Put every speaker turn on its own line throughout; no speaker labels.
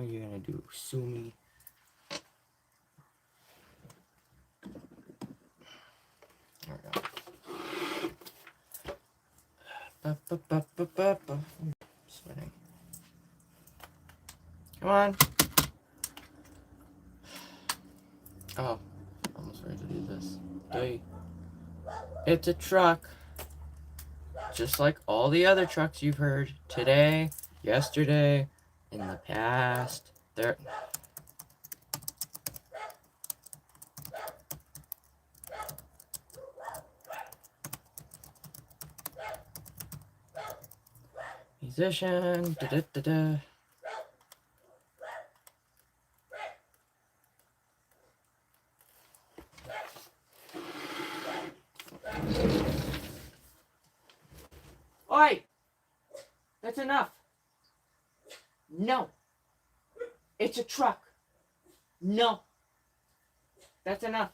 What are you gonna do? Sue me? There we go. Sweating. Come on. Oh, almost ready to do this. Hey. It's a truck. Just like all the other trucks you've heard today, yesterday, in the past. There. Musician. Da da da da. Oi! That's enough. No. It's a truck. No. That's enough.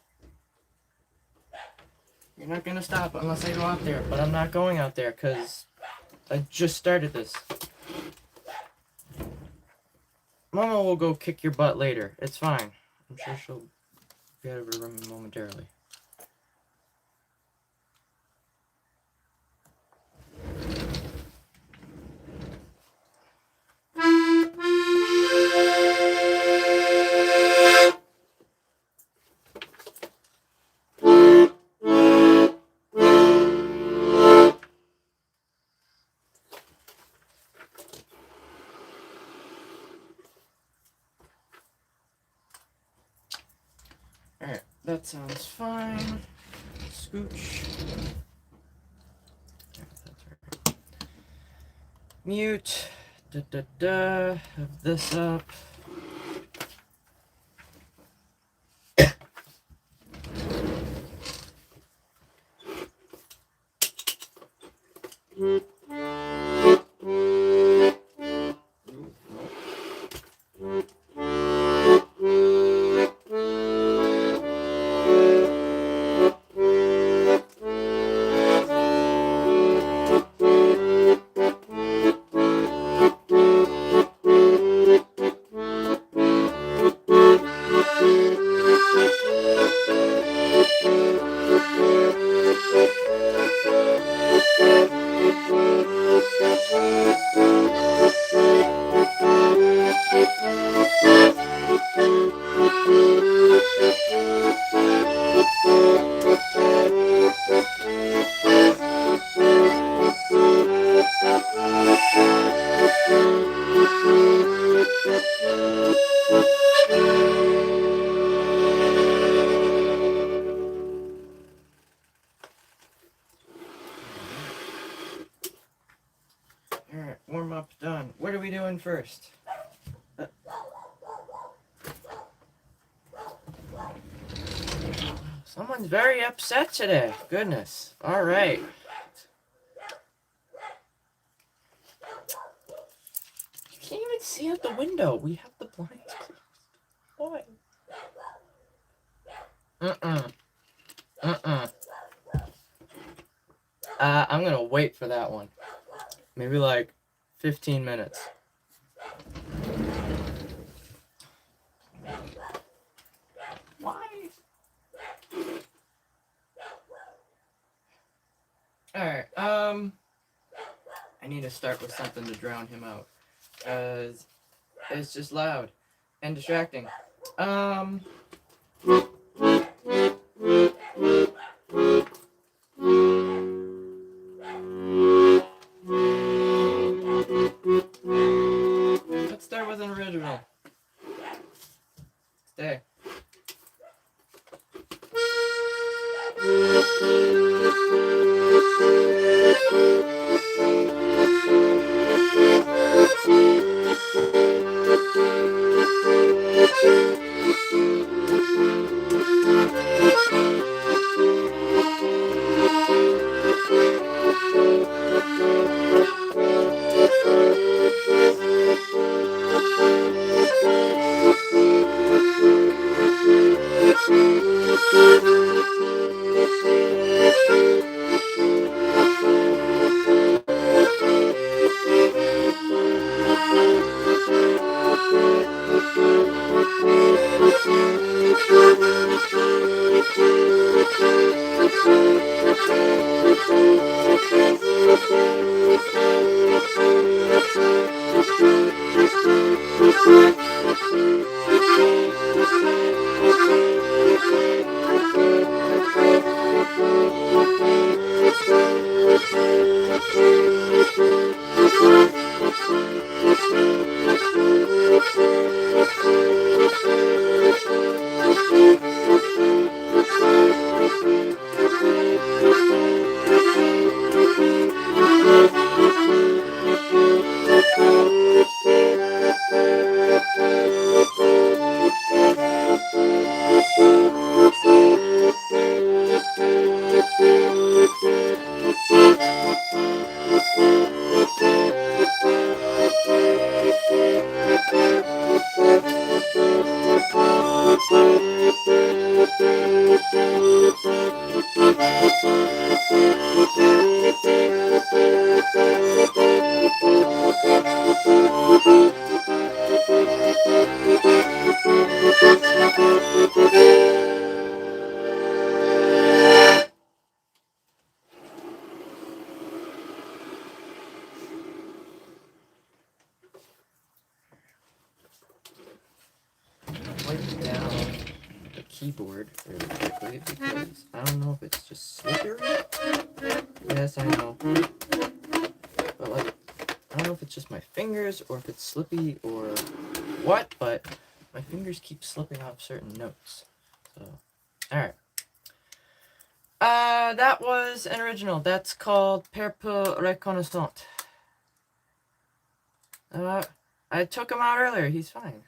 You're not gonna stop unless I go out there, but I'm not going out there because I just started this. Mama will go kick your butt later. It's fine. I'm sure she'll be out of her room momentarily. Alright, that sounds fine. Scooch. Yeah, that's right. Mute. Da da da. Have this up. Alright, warm up done. What are we doing first? Someone's very upset today. Goodness. Alright. You can't even see out the window. We have the blinds closed. Why? I'm gonna wait for that one. Maybe like 15 minutes. Why? Alright, I need to start with something to drown him out. Cause it's just loud and distracting. Let's start with an original. Stay. keyboard really quickly because I don't know if it's just slippery. Yes, I know. But like, I don't know if it's just my fingers or if it's slippy or what, but my fingers keep slipping off certain notes. So, alright. That was an original. That's called Per peu reconnaissant. I took him out earlier. He's fine.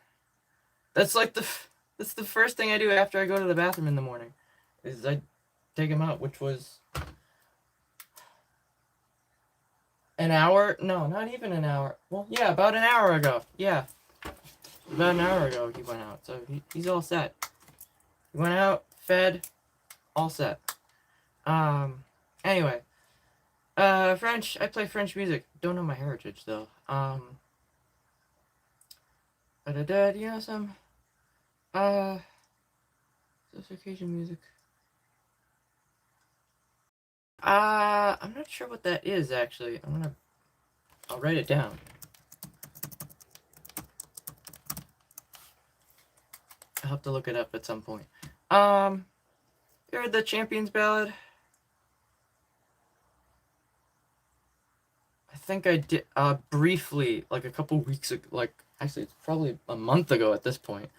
That's like that's the first thing I do after I go to the bathroom in the morning, is I take him out, which was an hour. No, not even an hour. Well, yeah, about an hour ago. Yeah, about an hour ago he went out, so he's all set. He went out, fed, all set. Anyway, French. I play French music. Don't know my heritage though. Do you know some occasion music? I'm not sure what that is actually. I'll write it down. I'll have to look it up at some point. You heard the Champions Ballad? I think I did, briefly, like a couple weeks ago, like, actually, it's probably a month ago at this point.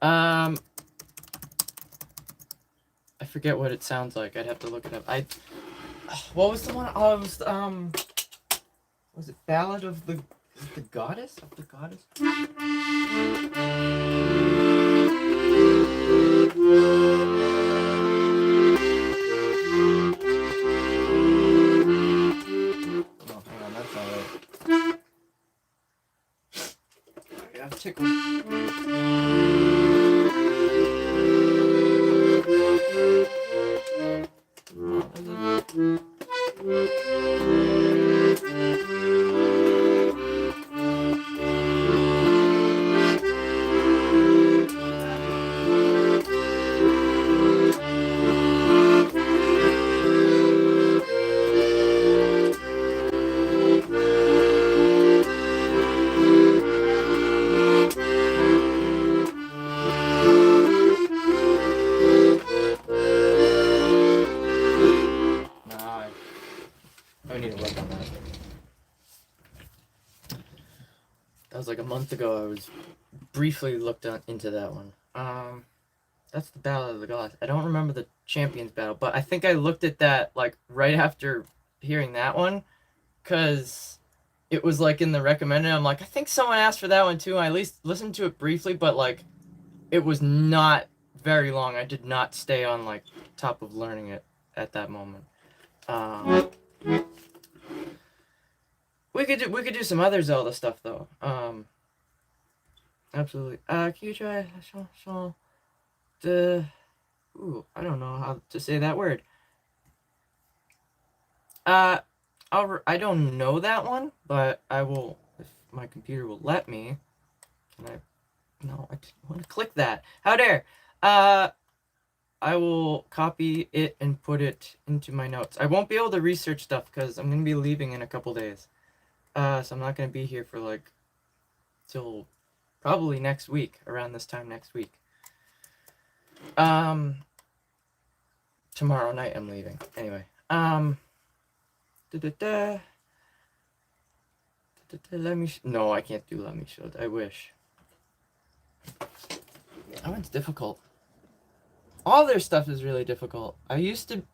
I forget what it sounds like. I'd have to look it up. What was the one? Oh, it was, was it Ballad of the Goddess? Of the Goddess? Oh, hang on, that's not right. I got tickled. Like a month ago, I was briefly looked into that one. That's the Battle of the Gods. I don't remember the Champions Battle, but I think I looked at that like right after hearing that one, because it was like in the recommended. I'm like, I think someone asked for that one too. I at least listened to it briefly, but like, it was not very long. I did not stay on like top of learning it at that moment. We could do some other Zelda stuff though. Absolutely. Can you try the? Ooh, I don't know how to say that word. I don't know that one, but I will if my computer will let me. Can I? No, I didn't want to click that. How dare! I will copy it and put it into my notes. I won't be able to research stuff because I'm gonna be leaving in a couple days. So I'm not gonna be here for like till probably next week, around this time next week. Tomorrow night I'm leaving. Anyway, let me. No, I can't do let me show it. I wish. That one's difficult. All their stuff is really difficult. I used to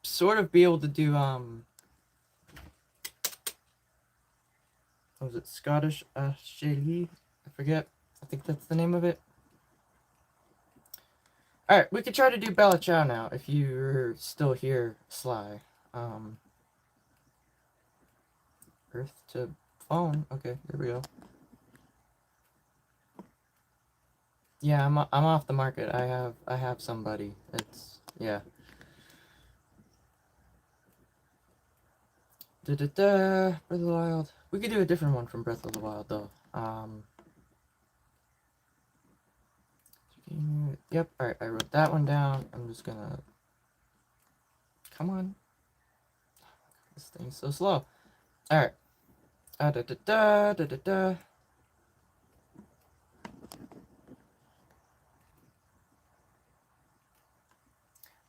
sort of be able to do what was it, Scottish Shady? I forget. I think that's the name of it. Alright, we could try to do Bella Ciao now, if you're still here, Sly. Earth to phone. Okay, here we go. Yeah, I'm off the market. I have somebody. It's, yeah. Breath of the Wild. We could do a different one from Breath of the Wild though. Yep, alright, I wrote that one down. I'm just gonna... Come on. This thing's so slow. Alright.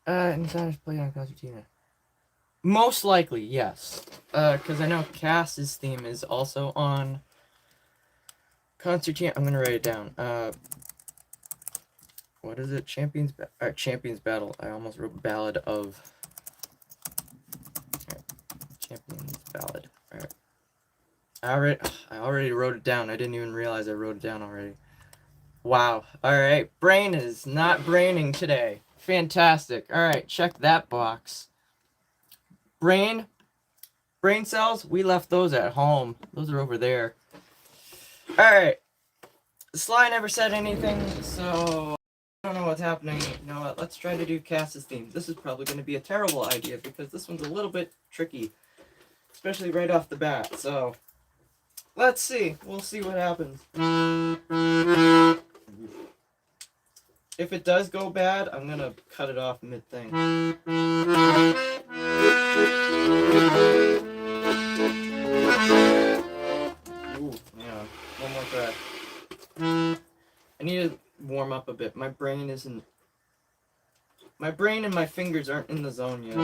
Insiders play on Concertina. Most likely, yes. Because I know Cass's theme is also on Concertina. I'm gonna write it down. What is it? Champions Battle. I almost wrote Ballad of. Right. Champions Ballad. Alright. I already wrote it down. I didn't even realize I wrote it down already. Wow. Alright. Brain is not braining today. Fantastic. Alright, check that box. Brain cells, we left those at home. Those are over there. Alright. Sly never said anything, so I don't know what's happening. You know what? Let's try to do Cass's theme. This is probably going to be a terrible idea because this one's a little bit tricky, especially right off the bat. So let's see. We'll see what happens. If it does go bad, I'm going to cut it off mid-thing. Ooh, yeah. One more track. I need to warm up a bit. My brain and my fingers aren't in the zone yet.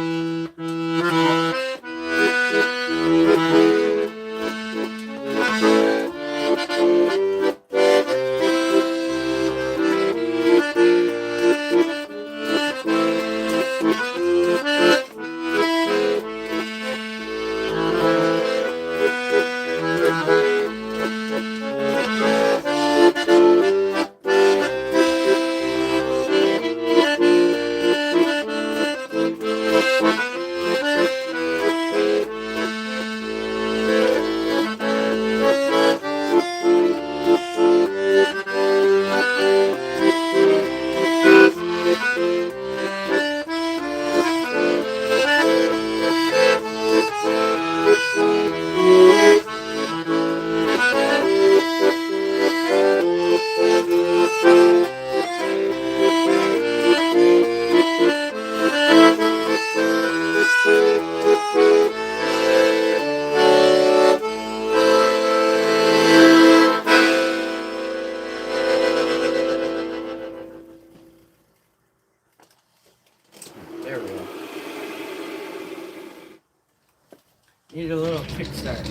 There we go. Need a little kickstart.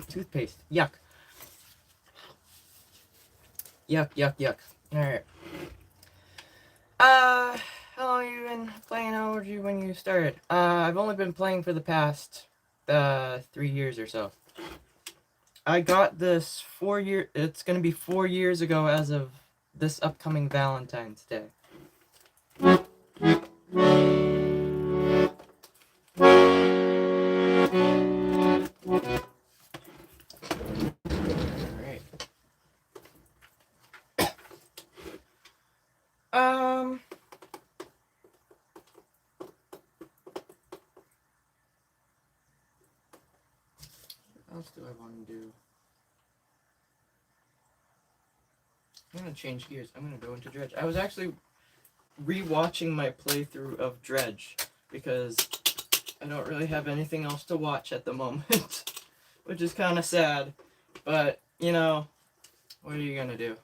Toothpaste. Yuck. Yuck. Alright. How long have you been playing? How old were you when you started? I've only been playing for the past 3 years or so. I got this it's gonna be 4 years ago as of this upcoming Valentine's Day. What else do I want to do? I'm gonna change gears. I'm gonna go into Dredge. I was actually re-watching my playthrough of Dredge because I don't really have anything else to watch at the moment, which is kind of sad. But you know, what are you gonna do?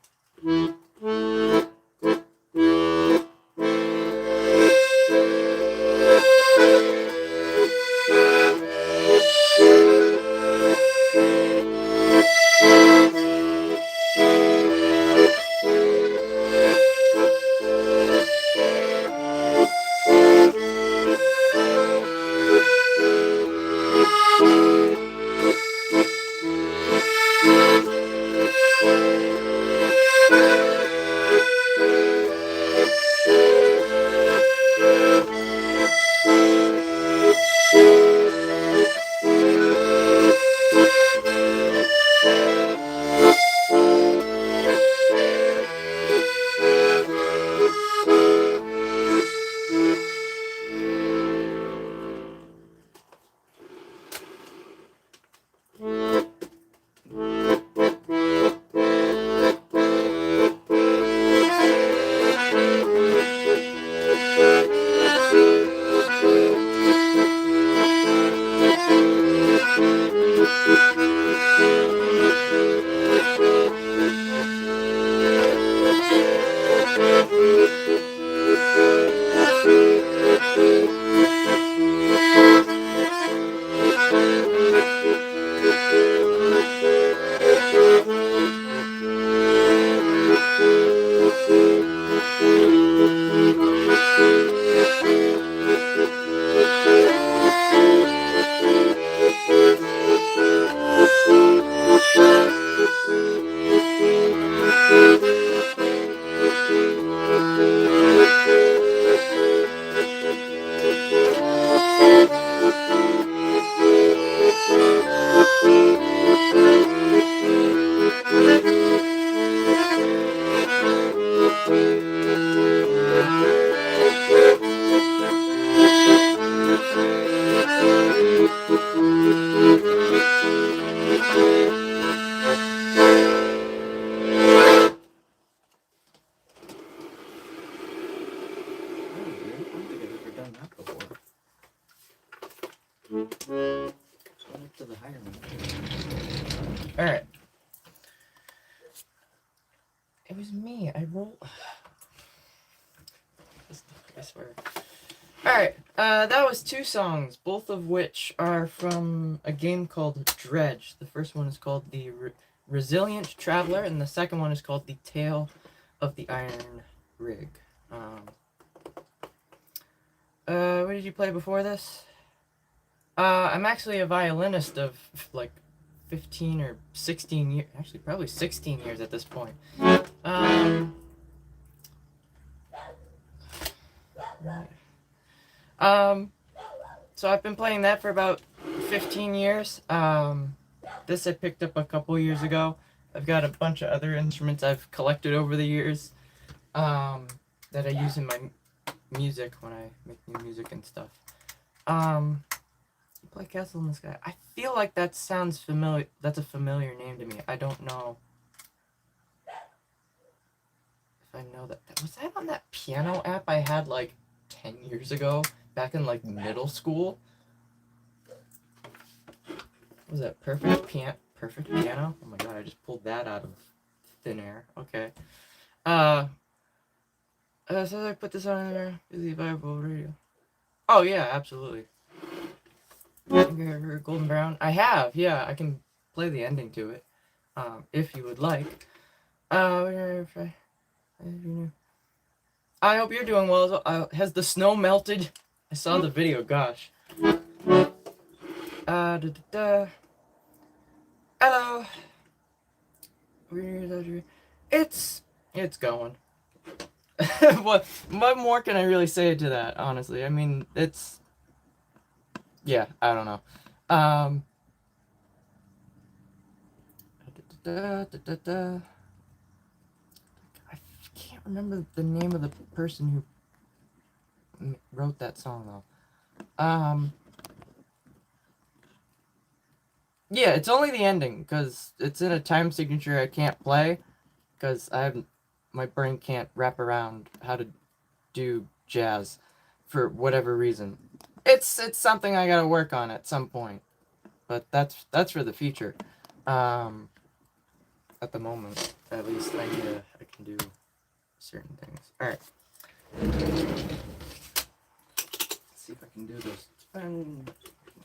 To the higher one. Alright. It was me. I rolled. I swear. Alright. That was 2 songs, both of which are from a game called Dredge. The first one is called The Resilient Traveler, and the second one is called The Tale of the Iron Rig. What did you play before this? I'm actually a violinist of like 15 or 16 years, actually probably 16 years at this point. So I've been playing that for about 15 years. This I picked up a couple years ago. I've got a bunch of other instruments I've collected over the years that I use in my music when I make new music and stuff. You play Castle in the Sky. I feel like that sounds familiar. That's a familiar name to me. I don't know if I know that. Was that on that piano app I had like 10 years ago? Back in like middle school? What was that Perfect Piano? Oh my god, I just pulled that out of thin air. Okay. So I put this on there. Is it viable radio? Oh yeah, absolutely. Golden Brown. I have, yeah. I can play the ending to it, if you would like. I hope you're doing well as well. Has the snow melted? I saw the video. Gosh. Hello. It's going. what more can I really say to that? Honestly, I mean, it's. Yeah, I don't know. I can't remember the name of the person who wrote that song though. Yeah, it's only the ending because it's in a time signature I can't play because my brain can't wrap around how to do jazz for whatever reason. It's something I gotta work on at some point, but that's for the future. At the moment, at least, I can do certain things. All right. Let's see if I can do this. I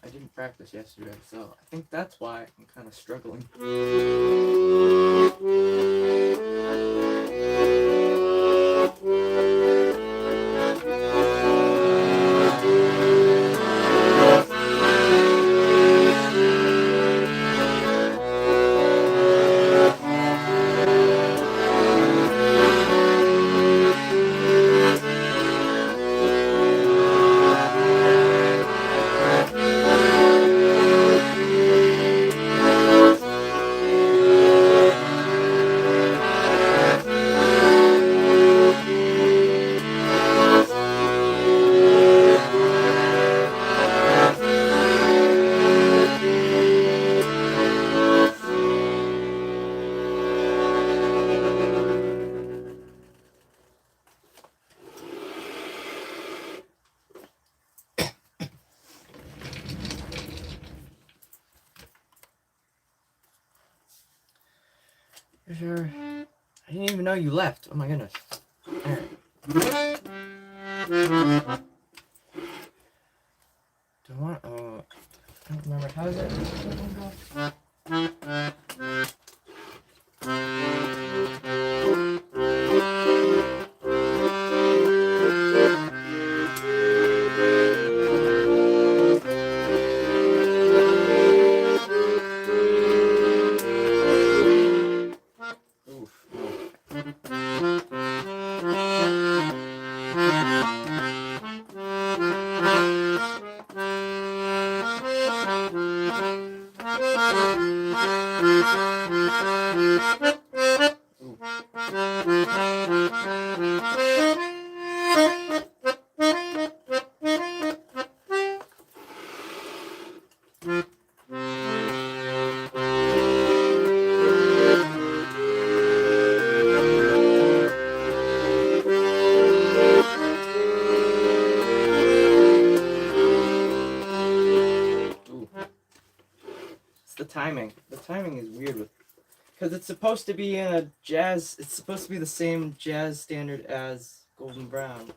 didn't practice yesterday, so I think that's why I'm kind of struggling. Sure. I didn't even know you left. Oh my goodness. Alright. I don't remember. How is it? timing. The timing is weird with, because it's supposed to be in a jazz. It's supposed to be the same jazz standard as Golden Brown.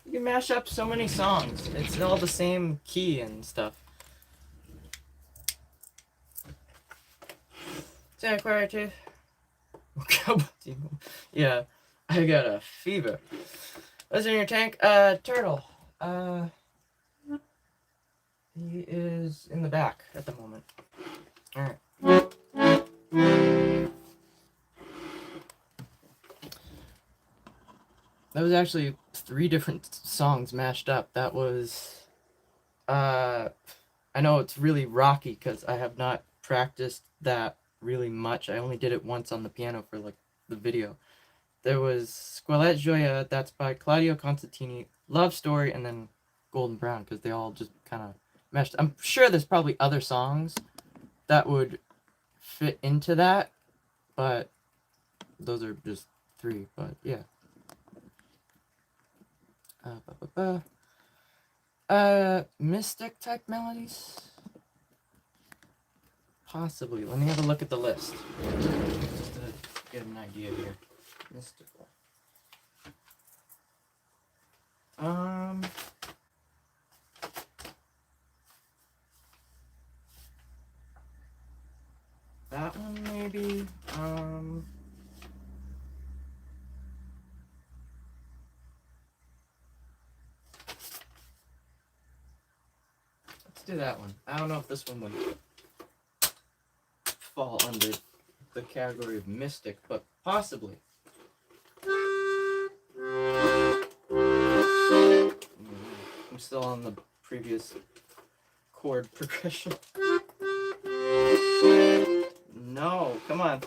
You can mash up so many songs. It's all the same key and stuff. Yeah, I got a fever. What's in your tank? Turtle. He is in the back at the moment. Alright. That was actually 3 different songs mashed up. That was, I know it's really rocky because I have not practiced that really much. I only did it once on the piano for like the video. There was Squelette Gioia, that's by Claudio Constantini, Love Story, and then Golden Brown, because they all just kind of meshed. I'm sure there's probably other songs that would fit into that, but those are just 3, but yeah. Mystic type melodies? Possibly. Let me have a look at the list. Just to get an idea here. Mystical. That one maybe. Let's do that one. I don't know if this one would fall under the category of mystic, but possibly. I'm still on the previous chord progression. No, come on.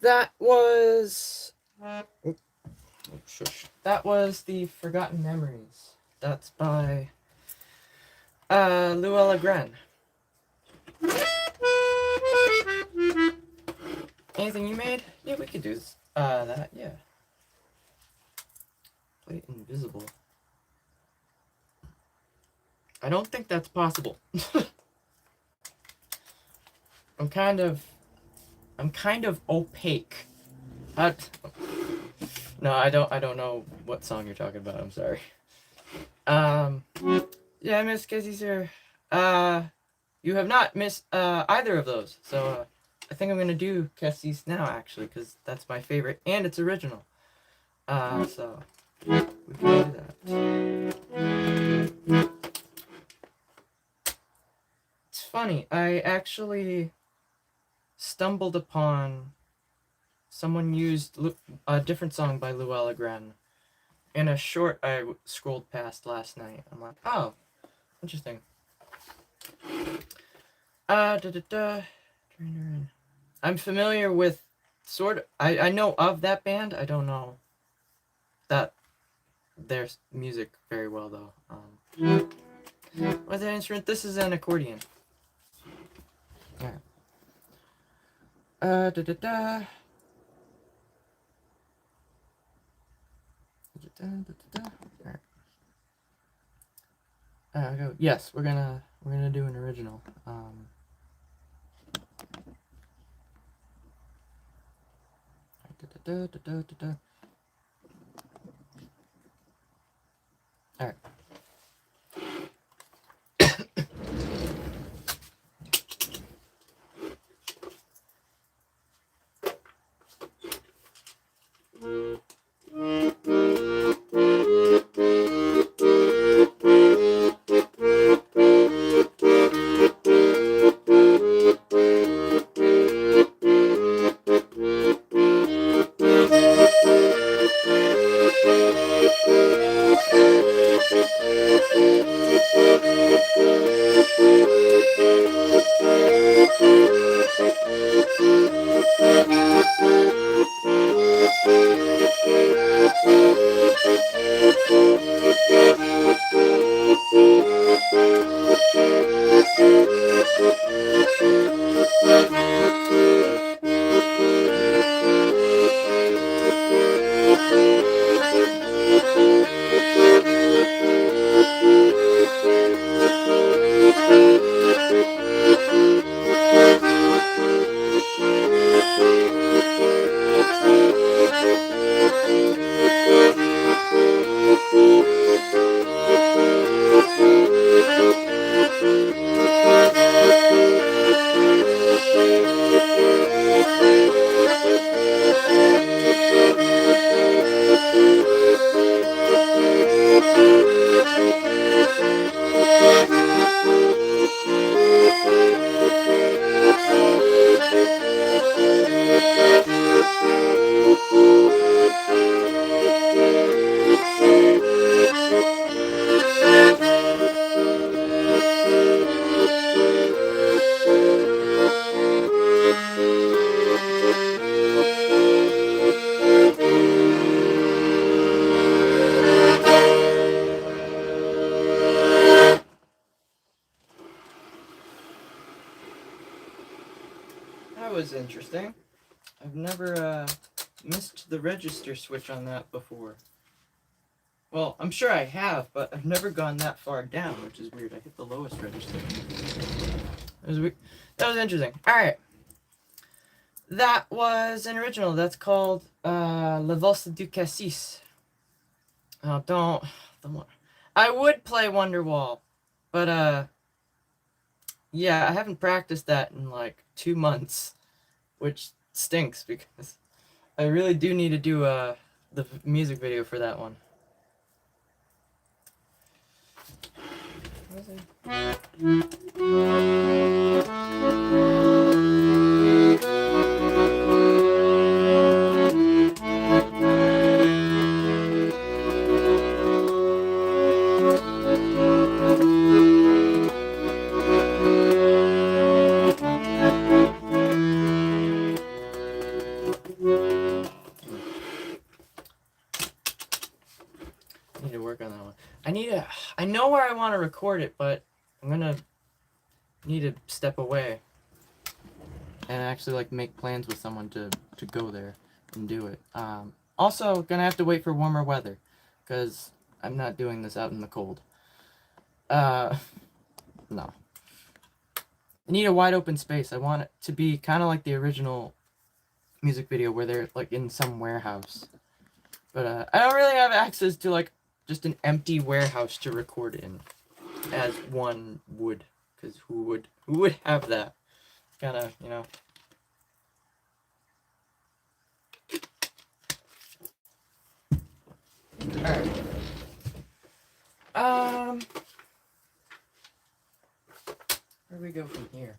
That was... Oh, shush. That was The Forgotten Memories. That's by Luella Gren. Anything you made? Yeah, we could do this. That, yeah. Play invisible. I don't think that's possible. I'm kind of opaque. No, I don't know what song you're talking about. I'm sorry. Yeah, Miss Casey's here. You have not missed either of those. So I think I'm gonna do Casey's now actually, because that's my favorite and it's original. So we can do that. It's funny. I actually stumbled upon someone used a different song by Luella Gren in a short I scrolled past last night. I'm like, oh, interesting. I'm familiar with sort of. I know of that band. I don't know that their music very well though. What's that instrument? This is an accordion. Yeah. Alright. Go. Yes, we're gonna do an original. Alright. That was interesting. I've never missed the register switch on that before. Well, I'm sure I have, but I've never gone that far down, which is weird. I hit the lowest register. That was interesting. Alright. That was an original. That's called La Valse du Cassis. Oh, don't. I would play Wonderwall, but yeah, I haven't practiced that in like 2 months, which stinks because I really do need to do the music video for that one. What is work on that one. I know where I want to record it, but I'm gonna need to step away and actually like make plans with someone to go there and do it. Also gonna have to wait for warmer weather, because I'm not doing this out in the cold. No. I need a wide open space. I want it to be kind of like the original music video where they're like in some warehouse. But I don't really have access to like just an empty warehouse to record in, as one would, because who would have that? Kind of, you know. Alright. Where do we go from here?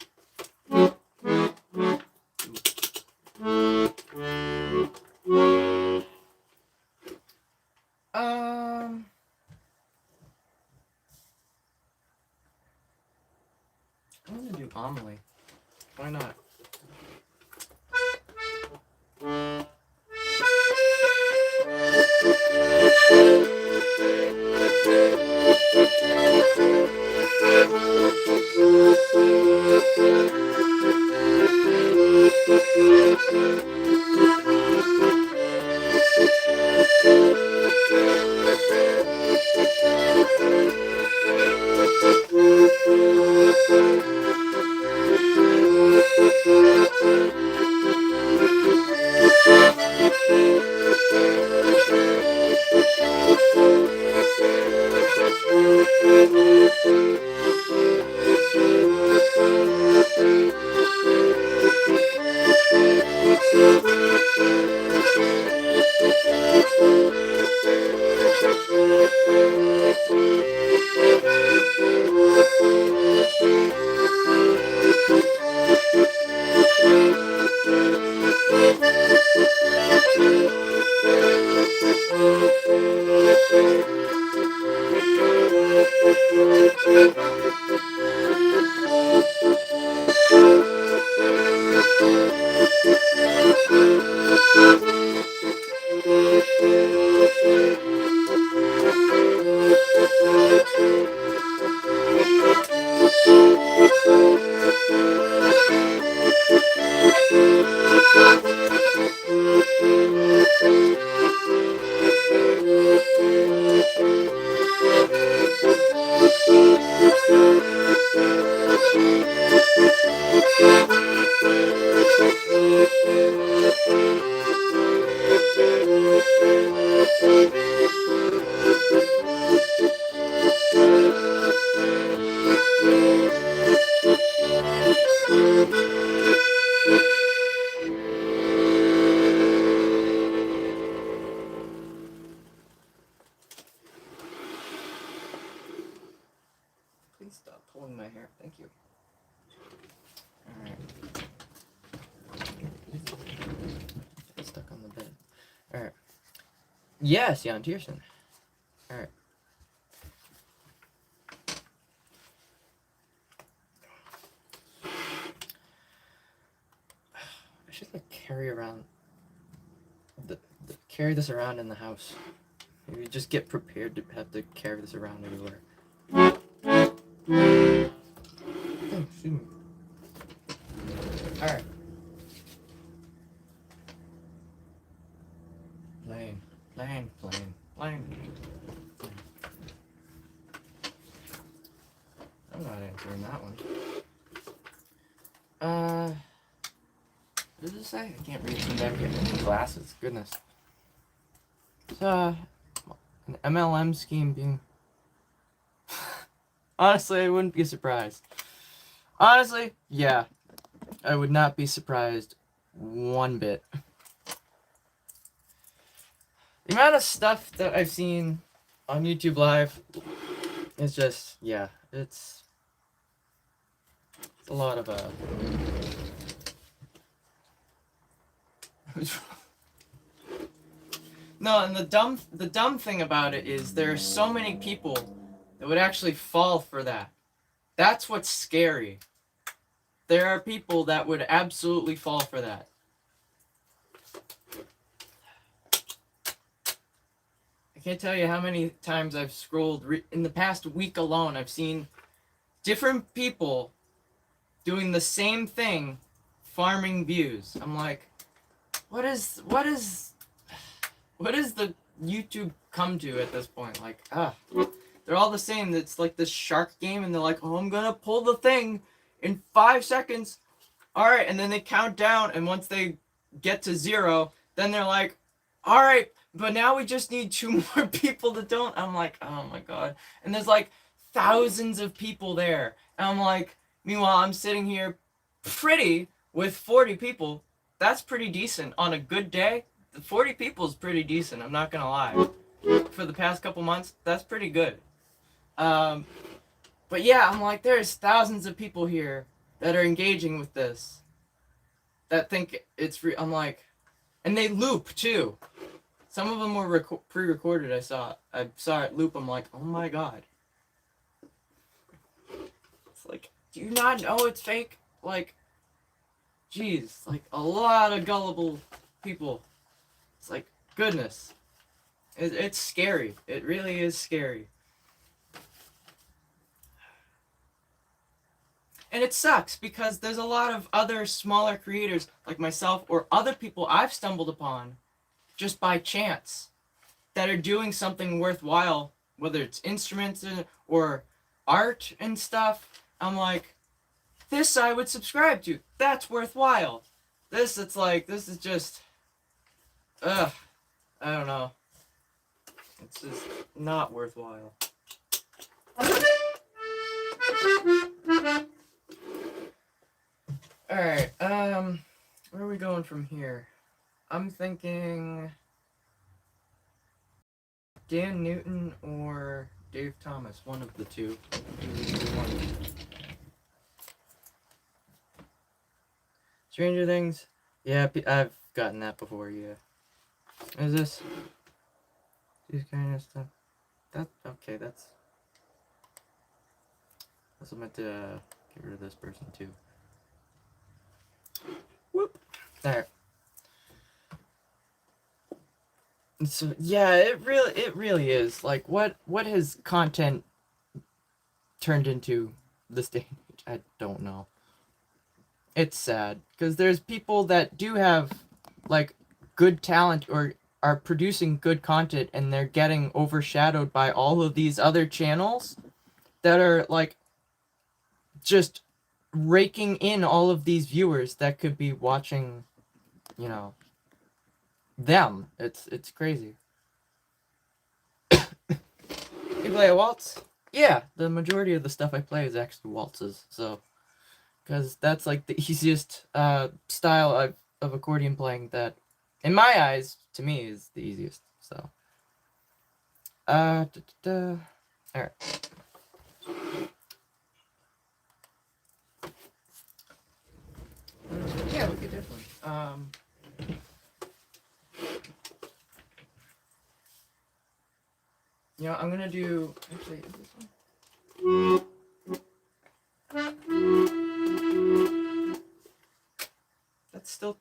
I'm gonna do Amelie. Why not? Please stop pulling my hair. Thank you. Alright. It's stuck on the bed. Alright. Yes, Jan Tiersen. Alright. I should like carry this around in the house. Maybe just get prepared to have to carry this around everywhere. Oh, excuse me. Alright. Lane. I'm not answering that one. What does it say? I can't read from back here. I need glasses. Goodness. It's, an MLM scheme being... Honestly, I wouldn't be surprised. Honestly, yeah. I would not be surprised one bit. The amount of stuff that I've seen on YouTube Live is just, yeah, it's a lot of, No, and the dumb thing about it is there are so many people that would actually fall for that. That's what's scary. There are people that would absolutely fall for that. can't tell you how many times I've scrolled in the past week alone. I've seen different people doing the same thing, farming views. I'm like, what is the YouTube come to at this point? Like, they're all the same. It's like this shark game, and they're like, oh, I'm gonna pull the thing in 5 seconds. All right, and then they count down, and once they get to 0, then they're like, all right, but now we just need 2 more people that don't. I'm like, oh my god. And there's like thousands of people there. And I'm like, meanwhile, I'm sitting here pretty with 40 people. That's pretty decent. On a good day, 40 people is pretty decent. I'm not gonna lie. For the past couple months, that's pretty good. But yeah, I'm like, there's thousands of people here that are engaging with this. That think it's I'm like, and they loop too. Some of them were pre-recorded. I saw it loop. I'm like, oh my god. It's like, do you not know it's fake? Like, jeez, like a lot of gullible people. It's like, goodness. It's scary. It really is scary. And it sucks because there's a lot of other smaller creators like myself or other people I've stumbled upon just by chance that are doing something worthwhile, whether it's instruments or art and stuff. I'm like, this I would subscribe to. That's worthwhile. This is just, I don't know. It's just not worthwhile. Alright, where are we going from here? I'm thinking Dan Newton or Dave Thomas, one of the two. Stranger Things? Yeah, I've gotten that before, yeah. Is this kind of stuff? Okay, that's also meant to get rid of this person too. Whoop. There. So yeah, it really is. Like, what has content turned into this day and age? I don't know. It's sad because there's people that do have like good talent or are producing good content, and they're getting overshadowed by all of these other channels that are like just raking in all of these viewers that could be watching, you know, them. It's crazy. You play a waltz? Yeah, the majority of the stuff I play is actually waltzes. So, because that's like the easiest style of accordion playing that, in my eyes, to me, is the easiest. So, all right. Yeah, we could definitely. You know, I'm gonna do. Actually, is this one? That's still.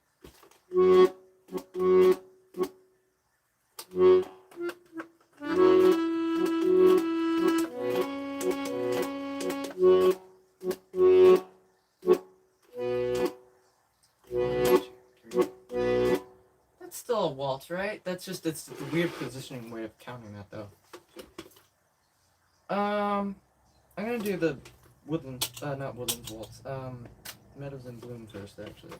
That's still a waltz, right? That's just, it's a weird positioning way of counting that, though. I'm gonna do the woodland, not woodlands waltz, meadows and bloom first, actually.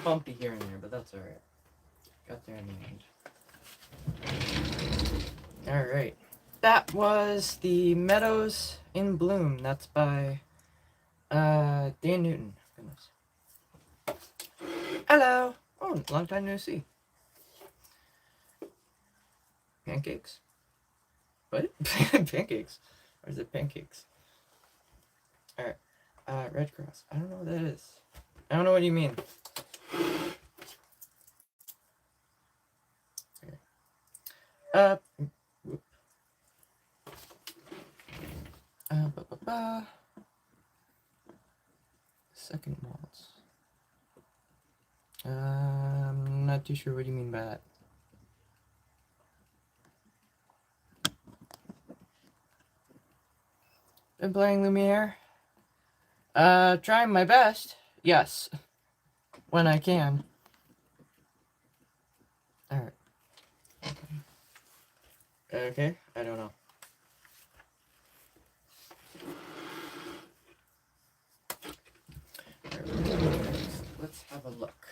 bumpy here and there, but that's alright. Got there in the end. Alright. That was The Meadows in Bloom. That's by Dan Newton. Goodness. Hello! Oh, long time no see. Pancakes? What? Pancakes? Or is it pancakes? Alright. Red Cross. I don't know what that is. I don't know what you mean. Okay. Whoop. Second waltz. I'm not too sure what you mean by that. Been playing Lumiere. Trying my best. Yes. When I can. Alright. Okay, I don't know. Let's have a look.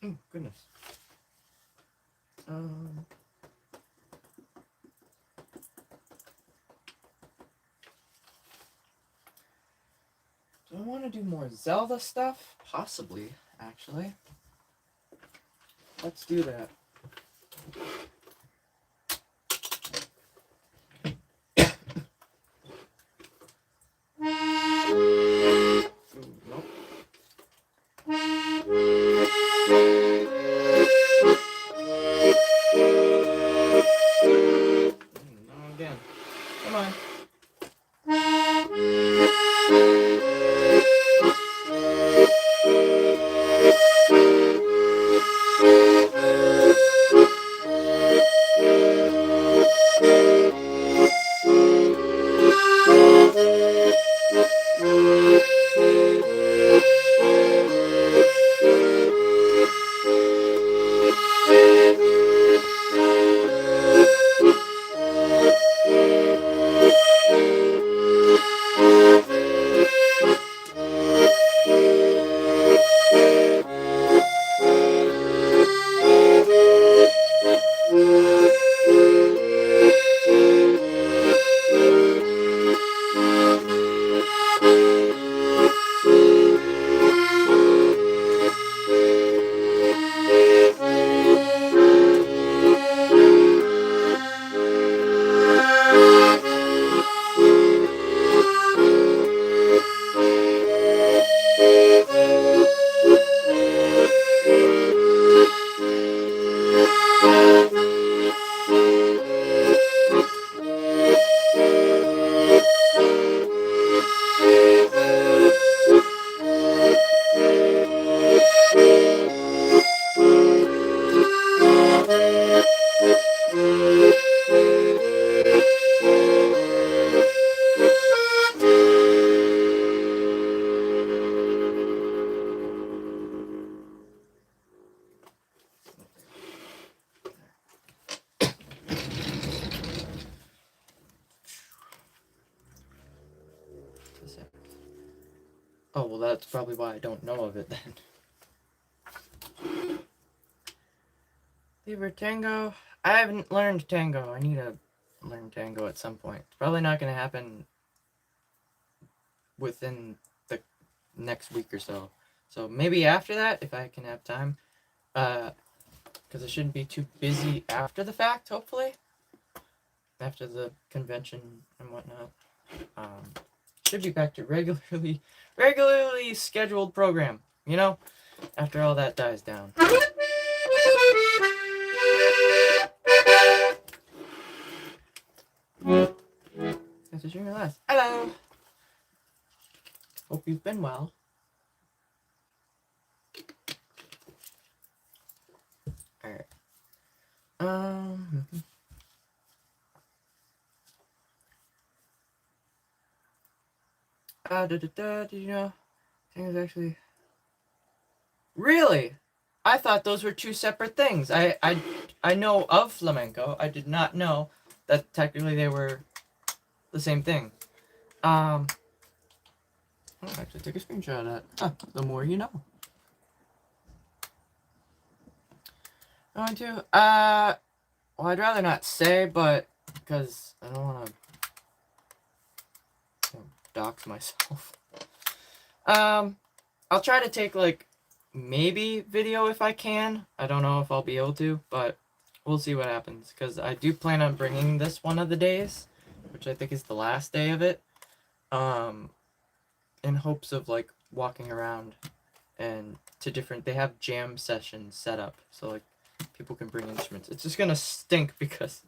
Oh, goodness. Do I want to do more Zelda stuff? Possibly, actually. Let's do that. Oh, well, that's probably why I don't know of it then. Libre Tango. I haven't learned tango. I need to learn tango at some point. It's probably not going to happen within the next week or so. So maybe after that, if I can have time. Because I shouldn't be too busy after the fact, hopefully. After the convention and whatnot. Should be back to regularly scheduled program, you know, after all that dies down. That's a dream last. Hello. Hope you've been well. All right. Did you know? Things actually. Really? I thought those were two separate things. I know of flamenco. I did not know that technically they were the same thing. I'll actually take a screenshot of that. Huh, the more you know. Going to, well, I'd rather not say, but, because I don't want to dox myself. I'll try to take, like, maybe video if I can. I don't know if I'll be able to, but we'll see what happens, because I do plan on bringing this one of the days, which I think is the last day of it, in hopes of, like, walking around and to different, they have jam sessions set up, so, like, people can bring instruments. It's just gonna stink because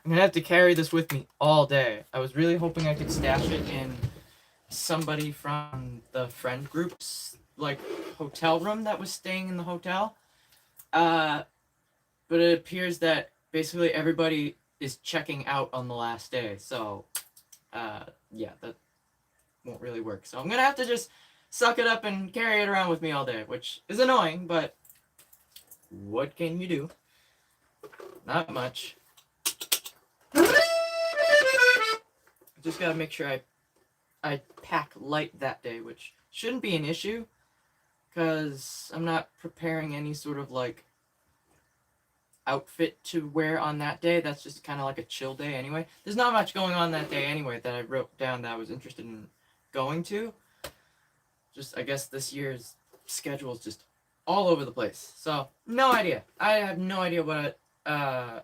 I'm gonna have to carry this with me all day. I was really hoping I could stash it in somebody from the friend group's, like, hotel room that was staying in the hotel. But it appears that basically everybody is checking out on the last day, so yeah, that won't really work. So I'm gonna have to just suck it up and carry it around with me all day, which is annoying, but what can you do? Not much. Just gotta make sure I pack light that day, which shouldn't be an issue, because I'm not preparing any sort of, like, outfit to wear on that day. That's just kind of like a chill day anyway. There's not much going on that day anyway that I wrote down that I was interested in going to. Just, I guess this year's schedule is just all over the place. So, no idea. I have no idea what I'm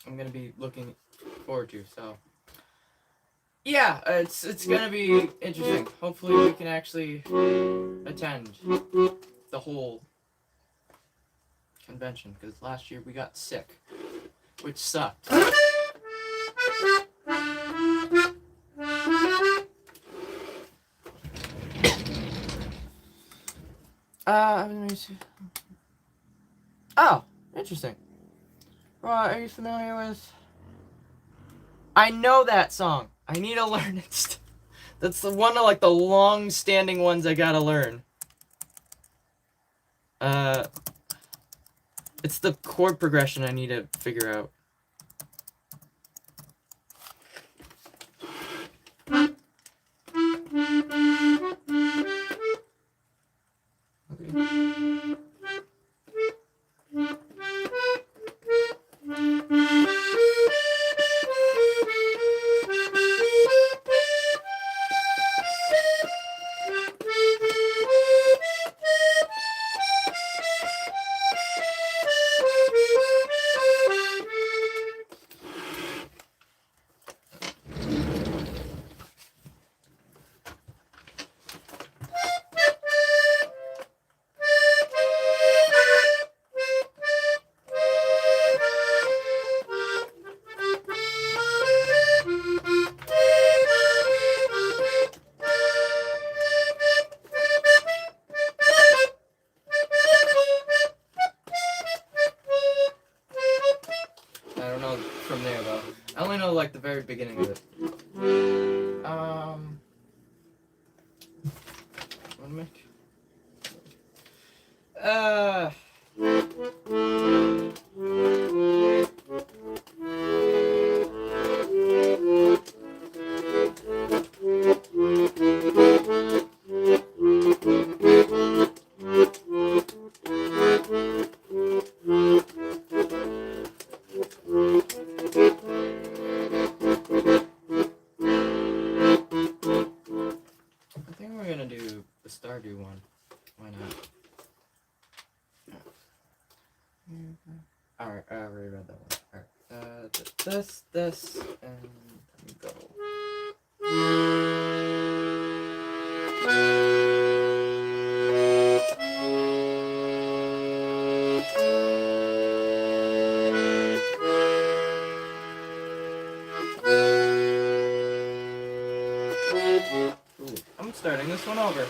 going to be looking forward to, so... Yeah, it's gonna be interesting. Hopefully we can actually attend the whole convention, because last year we got sick, which sucked. Let me see. Oh, interesting. Are you familiar with... I know that song. I need to learn it. That's the one of, like, the long-standing ones I gotta learn. It's the chord progression I need to figure out. Okay. From there though. I only know, like, the very beginning of it. Wanna make? I think we're gonna do the Stardew one. Why not? Alright, I already read that one. Alright, this, and let me go. Ooh, I'm starting this one over.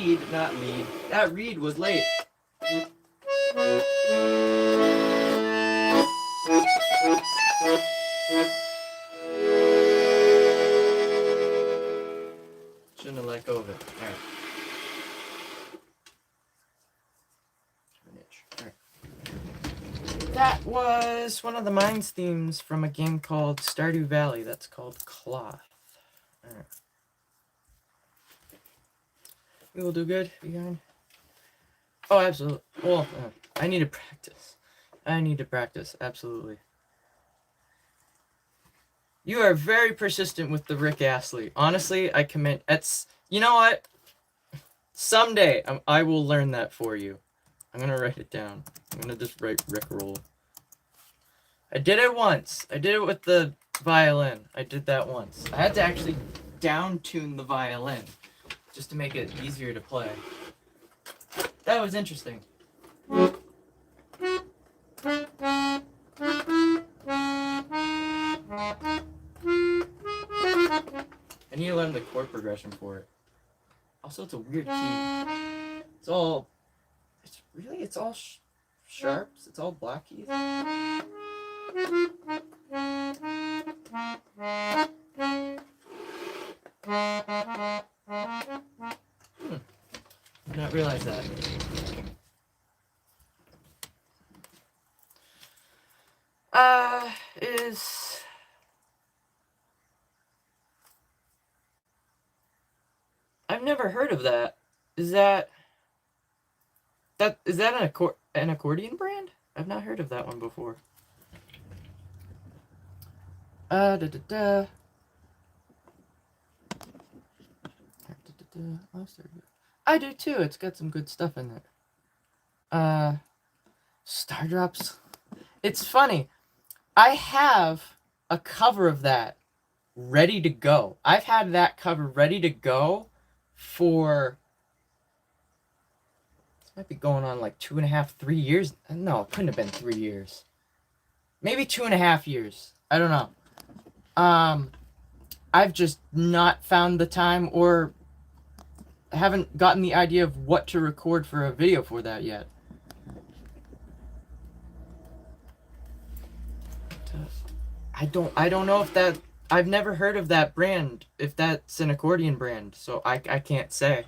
reed, not lead. That reed was late. Shouldn't have let go of it. Alright. That was one of the Mines themes from a game called Stardew Valley. That's called Cloth. Alright. We will do good, behind. Oh, absolutely. Well, I need to practice. Absolutely. You are very persistent with the Rick Astley. Honestly, I commend. You know what? Someday, I will learn that for you. I'm gonna write it down. I'm gonna just write Rickroll. I did it once. I did it with the violin. I did that once. I had to actually down-tune the violin just to make it easier to play. That was interesting. I need to learn the chord progression for it. Also, it's a weird key. It's all sharps. It's all black keys. Did not realize that. I've never heard of that. Is that an accordion brand? I've not heard of that one before. Oh, I do too. It's got some good stuff in it. Stardrops. It's funny. I have a cover of that ready to go. I've had that cover ready to go for, this might be going on like 2.5, 3 years. No, it couldn't have been 3 years. Maybe 2.5 years. I don't know. I've just not found the time or haven't gotten the idea of what to record for a video for that yet. I don't know if that, I've never heard of that brand, if that's an accordion brand, so I can't say.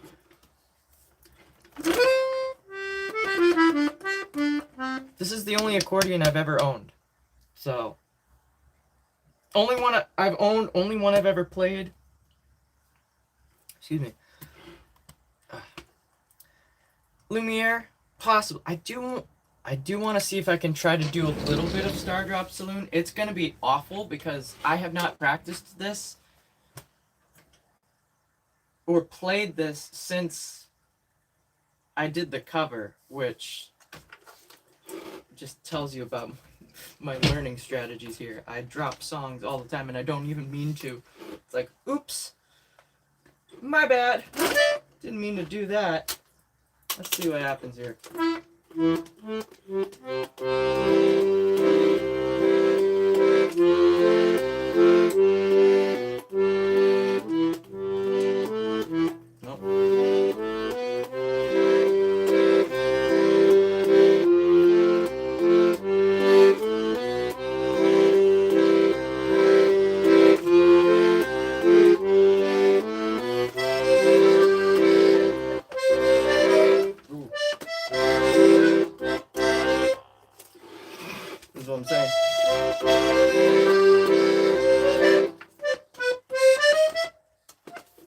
This is the only accordion I've ever owned. So, only one I've owned, only one I've ever played. Excuse me. Lumiere, possible. I do want to see if I can try to do a little bit of Stardrop Saloon. It's going to be awful because I have not practiced this or played this since I did the cover, which just tells you about my learning strategies here. I drop songs all the time and I don't even mean to. It's like, oops, my bad. Didn't mean to do that. Let's see what happens here.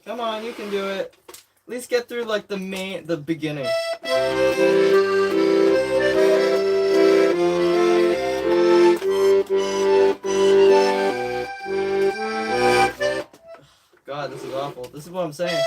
Come on, you can do it. At least get through like the beginning. God, this is awful. This is what I'm saying.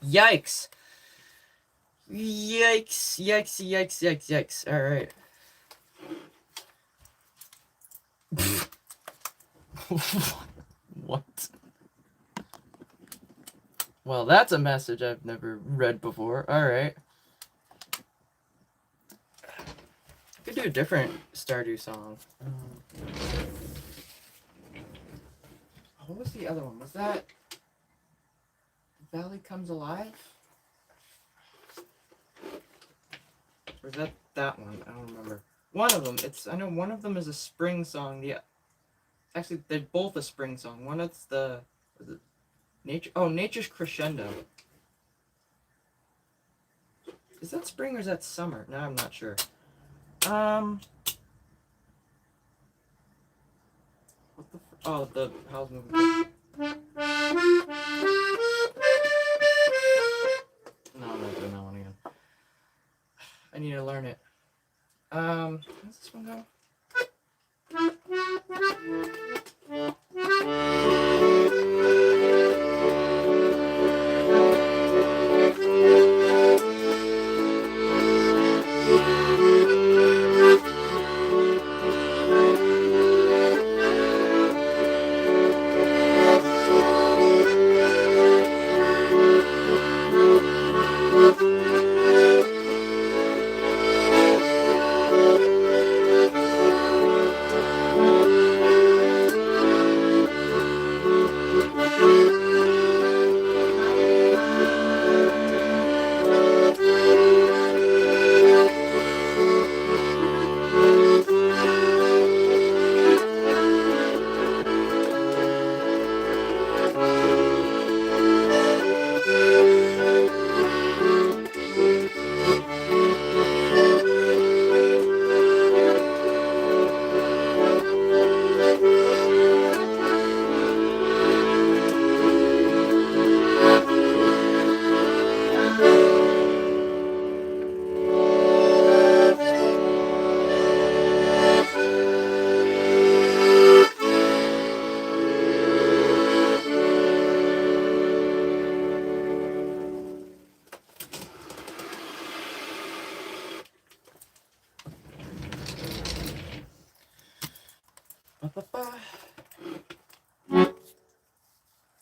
Yikes. Yikes, yikes, yikes, yikes, yikes. Alright. What? Well, that's a message I've never read before. Alright. I could do a different Stardew song. What was the other one? Was that Valley Comes Alive? Or is that one? I don't remember. One of them. I know one of them is a spring song. Actually, they're both a spring song. One is the is it nature. Oh, Nature's Crescendo. Is that spring or is that summer? No, I'm not sure. What the? Oh, the how's moving? No, I'm not doing that one again. I need to learn it. How's this one go?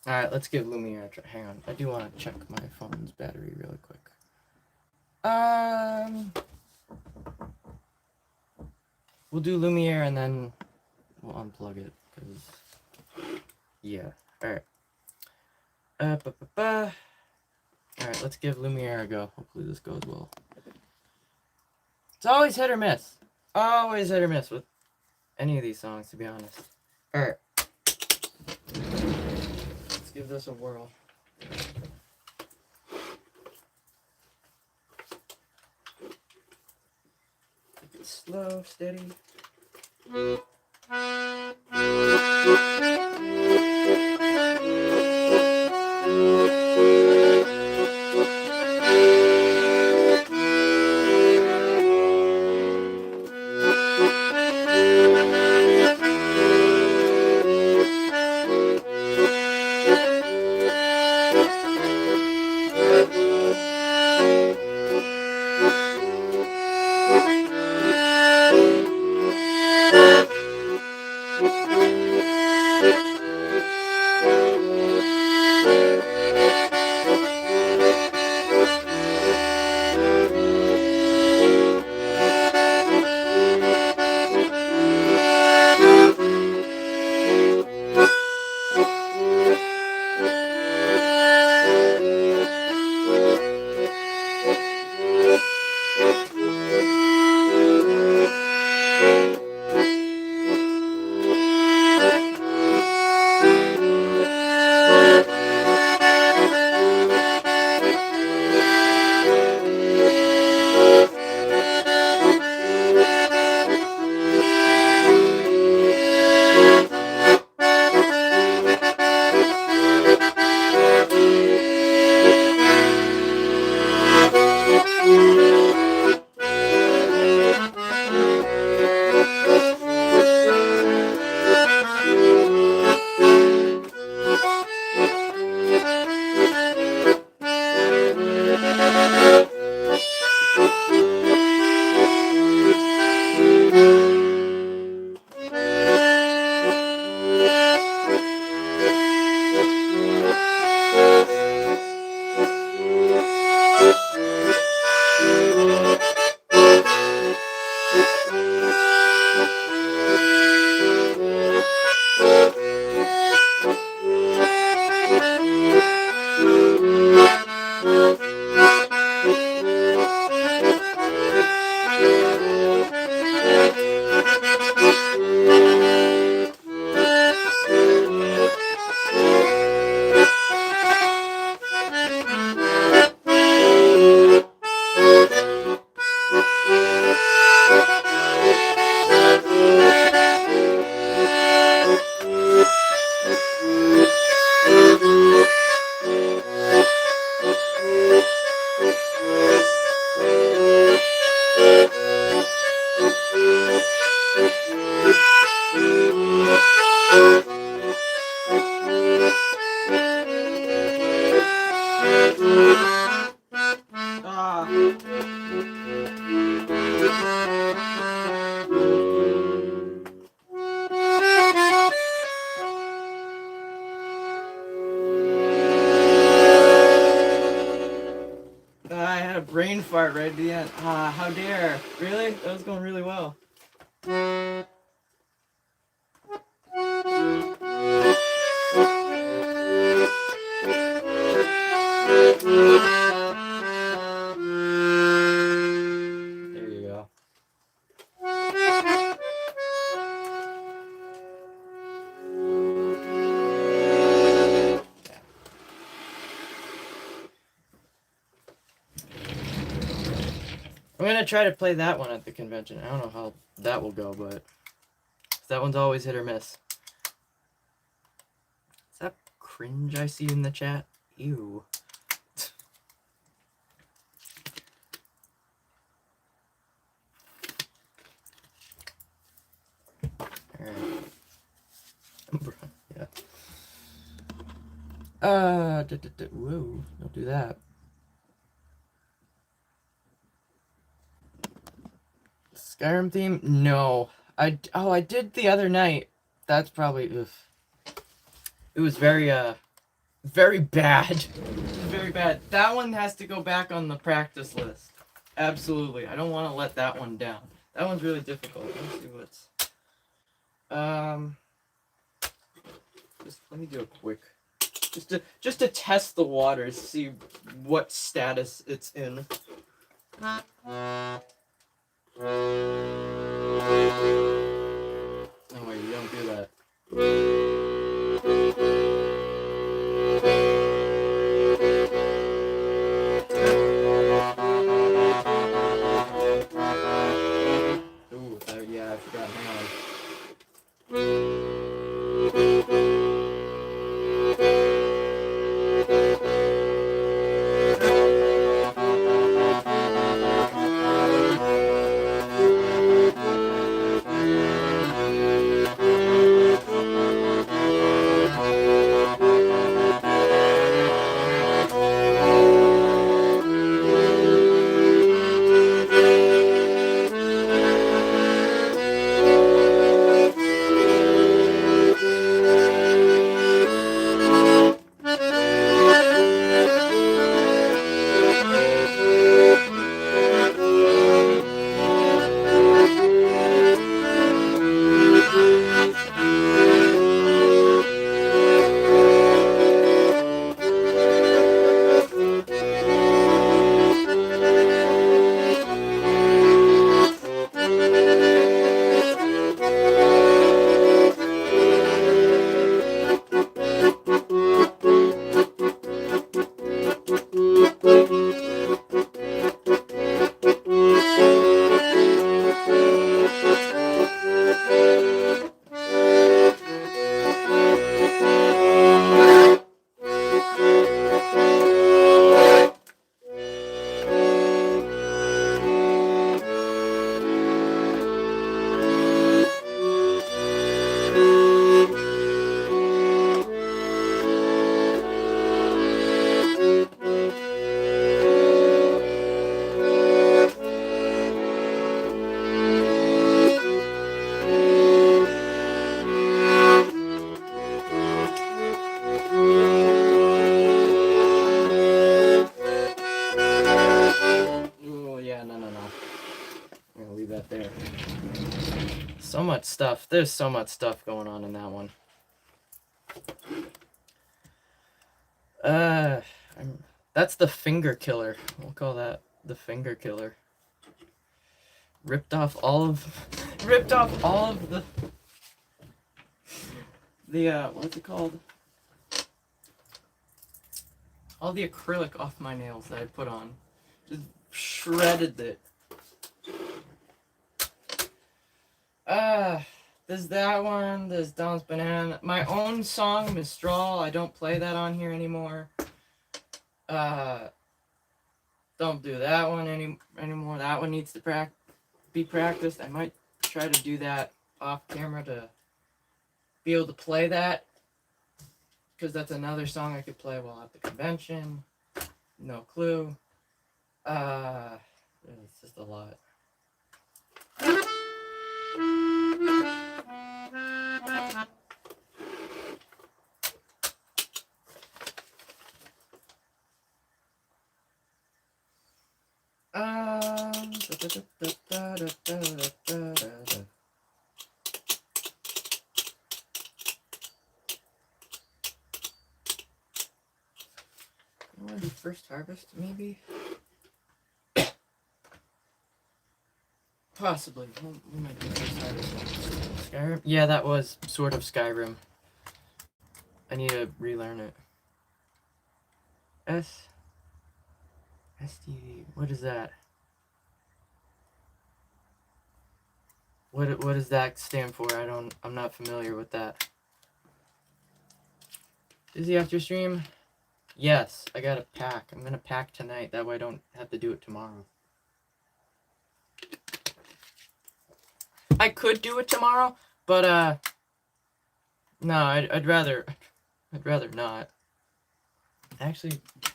Alright, let's give Lumiere a try. Hang on. I do want to check my phone's battery really quick. We'll do Lumiere and then we'll unplug it. Yeah. Alright. Alright, let's give Lumiere a go. Hopefully this goes well. It's always hit or miss. Always hit or miss with any of these songs, to be honest. Alright. Let's give this a whirl. Take it slow, steady. Ah. I had a brain fart right at the end. Ah, how dare. Really? That was going really well. There you go. I'm gonna try to play that one at the convention. I don't know how that will go, but that one's always hit or miss. Is that cringe I see in the chat? Ew. Alright. Yeah. Whoa, don't do that. Skyrim theme? No. I did the other night. That's probably, oof. It was very very bad. Very bad. That one has to go back on the practice list. Absolutely. I don't want to let that one down. That one's really difficult. Let's see what's just let me do a quick just to test the waters, see what status it's in. No wait, you don't do that. Ooh, yeah, I forgot. Hang on. So much stuff. There's so much stuff going on in that one. That's the finger killer. We'll call that the finger killer. Ripped off all of the what's it called? All the acrylic off my nails that I put on. Just shredded it. There's that one. There's Don's Banana. My own song, Mistral. I don't play that on here anymore. Don't do that one anymore. That one needs to be practiced. I might try to do that off camera to be able to play that, because that's another song I could play while at the convention. No clue. It's just a lot. I want to do first harvest, maybe? Possibly. We might do first harvest. Skyrim? Yeah, that was sort of Skyrim. I need to relearn it. STV. What is that? What does that stand for? I'm not familiar with that. Busy after stream? Yes, I got to pack. I'm gonna pack tonight. That way I don't have to do it tomorrow. I could do it tomorrow, but no, I'd rather not. Actually, it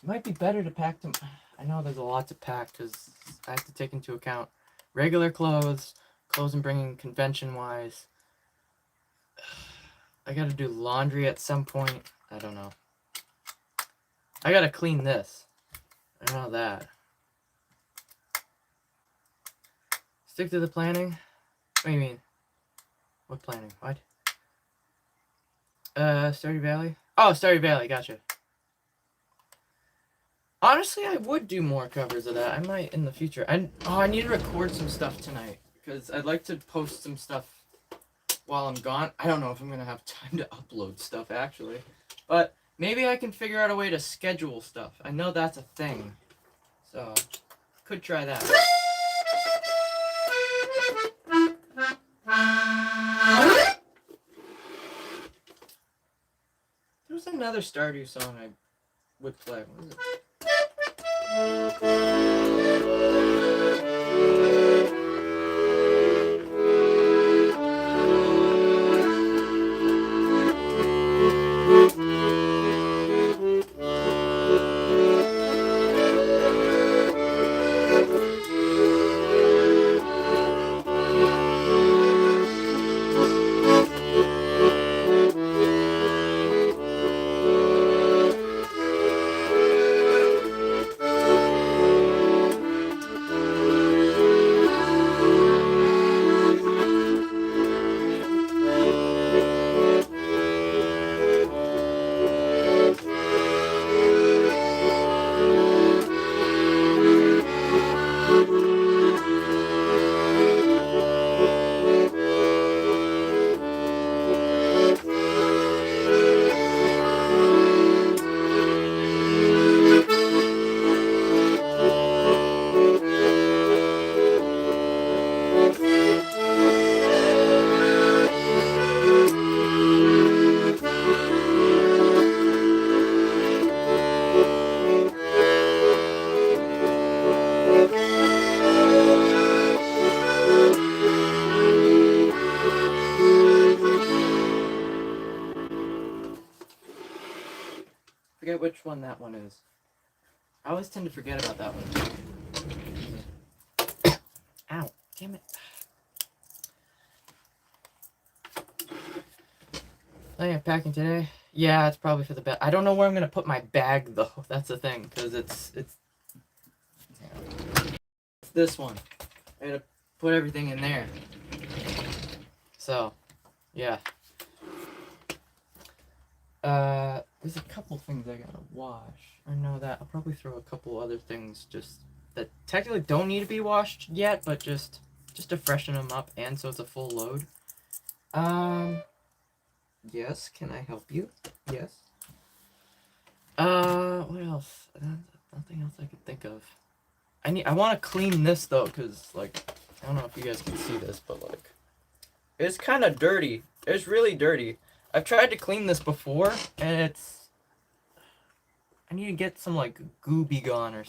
might be better to pack them. I know there's a lot to pack because I have to take into account regular clothes I'm bringing convention-wise. I gotta do laundry at some point. I don't know. I gotta clean this. I know that. Stick to the planning? What do you mean? What planning? What? Stardew Valley? Oh, Stardew Valley, gotcha. Honestly, I would do more covers of that. I might in the future. I need to record some stuff tonight because I'd like to post some stuff while I'm gone. I don't know if I'm gonna have time to upload stuff actually, but maybe I can figure out a way to schedule stuff. I know that's a thing, so could try that. There was another Stardew song I would play. What is it? Forget which one that one is. I always tend to forget about that one. Ow, damn it. Planning on packing today? Yeah, it's probably for the best. I don't know where I'm gonna put my bag though. That's the thing, because it's this one. I gotta put everything in there. So, yeah. There's a couple things I gotta wash. I know that. I'll probably throw a couple other things just that technically don't need to be washed yet, but just to freshen them up and so it's a full load. Yes, can I help you? Yes. What else? Nothing else I could think of. I want to clean this though, cause like I don't know if you guys can see this, but like it's kind of dirty. It's really dirty. I've tried to clean this before, and I need to get some like goo be gone or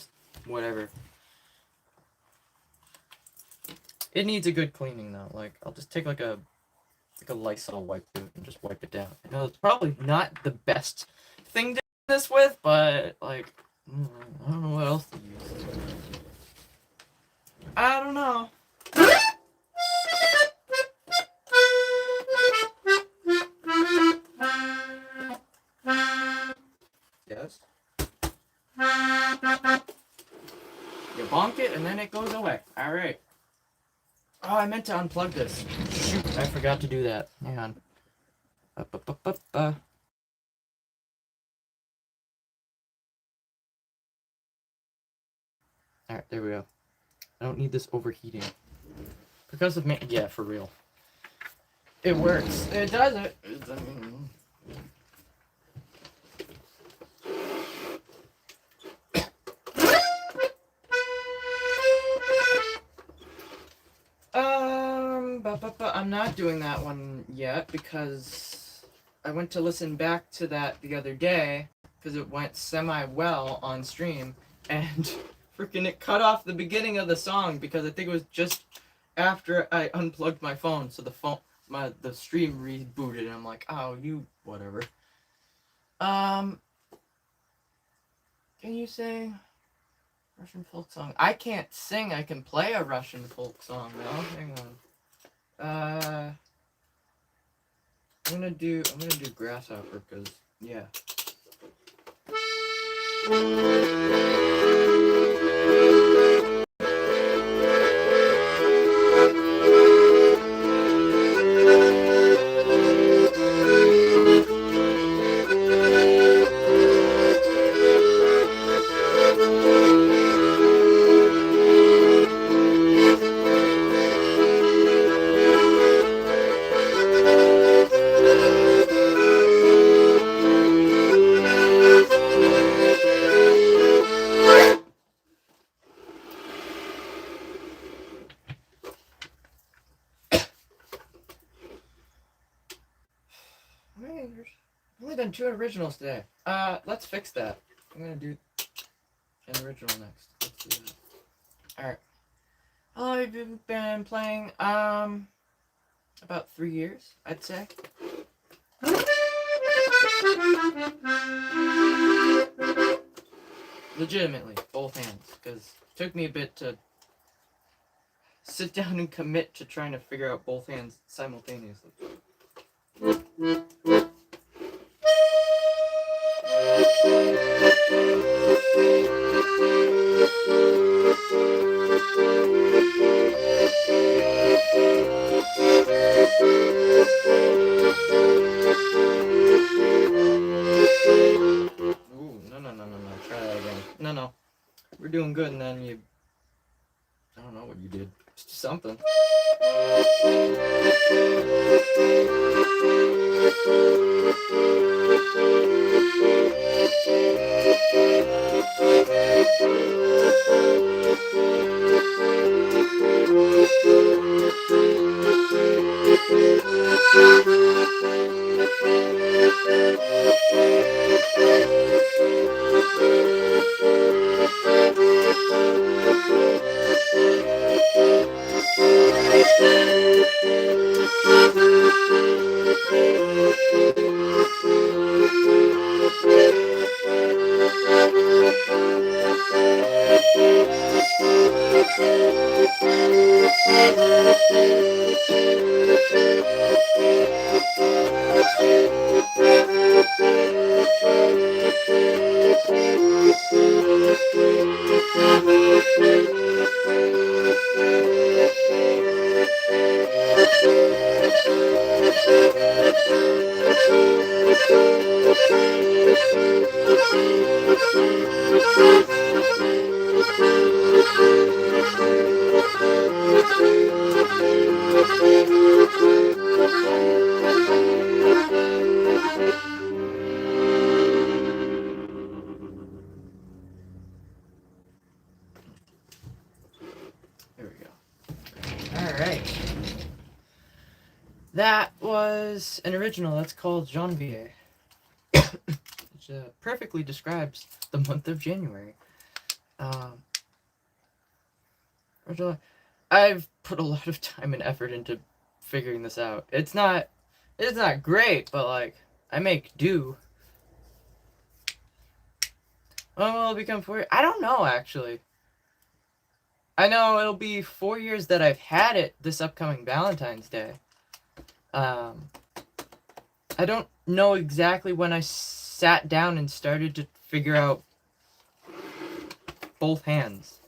whatever. It needs a good cleaning though. Like I'll just take like a Lysol wipe and just wipe it down. I know it's probably not the best thing to do this with, but like I don't know what else to use. I don't know. Yes. You bonk it and then it goes away. Alright. Oh, I meant to unplug this. Shoot, I forgot to do that. Hang on. Alright, there we go. I don't need this overheating. Because of me. Yeah, for real. It works. It does it. I mean, I'm not doing that one yet because I went to listen back to that the other day because it went semi-well on stream and freaking it cut off the beginning of the song because I think it was just after I unplugged my phone, so the stream rebooted and I'm like, oh, you whatever. Can you sing Russian folk song? I can't sing. I can play a Russian folk song though. Hang on. I'm gonna do Grasshopper because yeah. I've only done 2 originals today. Let's fix that. I'm gonna do an original next. Let's do that. Alright. How long have you been playing? About 3 years, I'd say. Legitimately, both hands, because it took me a bit to sit down and commit to trying to figure out both hands simultaneously. Ooh, no. Try that again. No. We're doing good, and then you... I don't know what you did. Just something. There we go. Alright. That was an original that's called Janvier. Which perfectly describes the month of January. I've put a lot of time and effort into figuring this out. It's not great, but like I make do. When will it become 4 years? I don't know, actually. I know it'll be 4 years that I've had it this upcoming Valentine's Day. Um, I don't know exactly when I sat down and started to figure out both hands.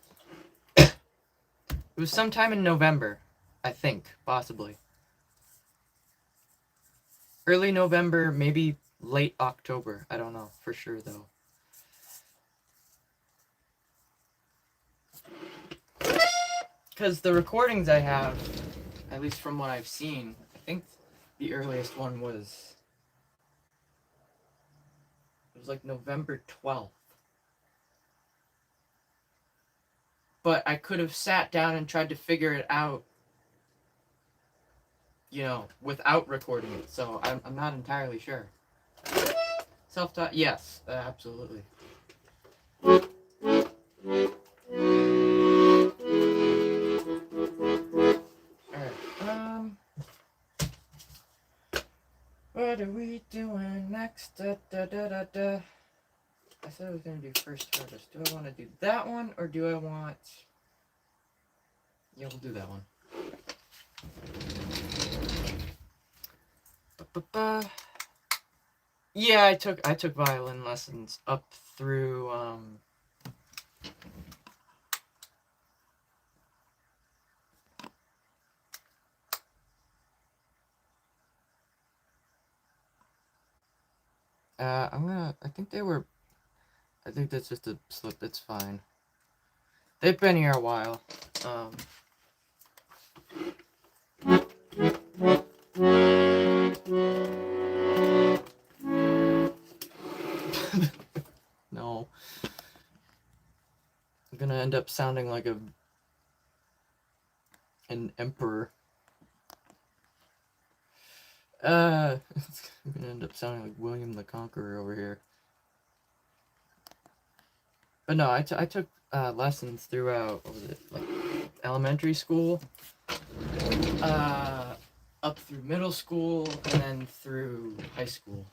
It was sometime in November, I think, possibly. Early November, maybe late October. I don't know for sure, though. Because the recordings I have, at least from what I've seen, I think the earliest one was... It was like November 12th. But I could have sat down and tried to figure it out, without recording it. So I'm not entirely sure. Self-taught? Yes, absolutely. Alright, what are we doing next? I said I was going to do first harvest. Do I want to do that one, or do I want... Yeah, we'll do that one. Yeah, I took violin lessons up through I think that's just a slip, it's fine. They've been here a while. No. I'm gonna end up sounding like an emperor. I'm gonna end up sounding like William the Conqueror over here. But no, I took lessons throughout, what was it, like elementary school, up through middle school, and then through high school.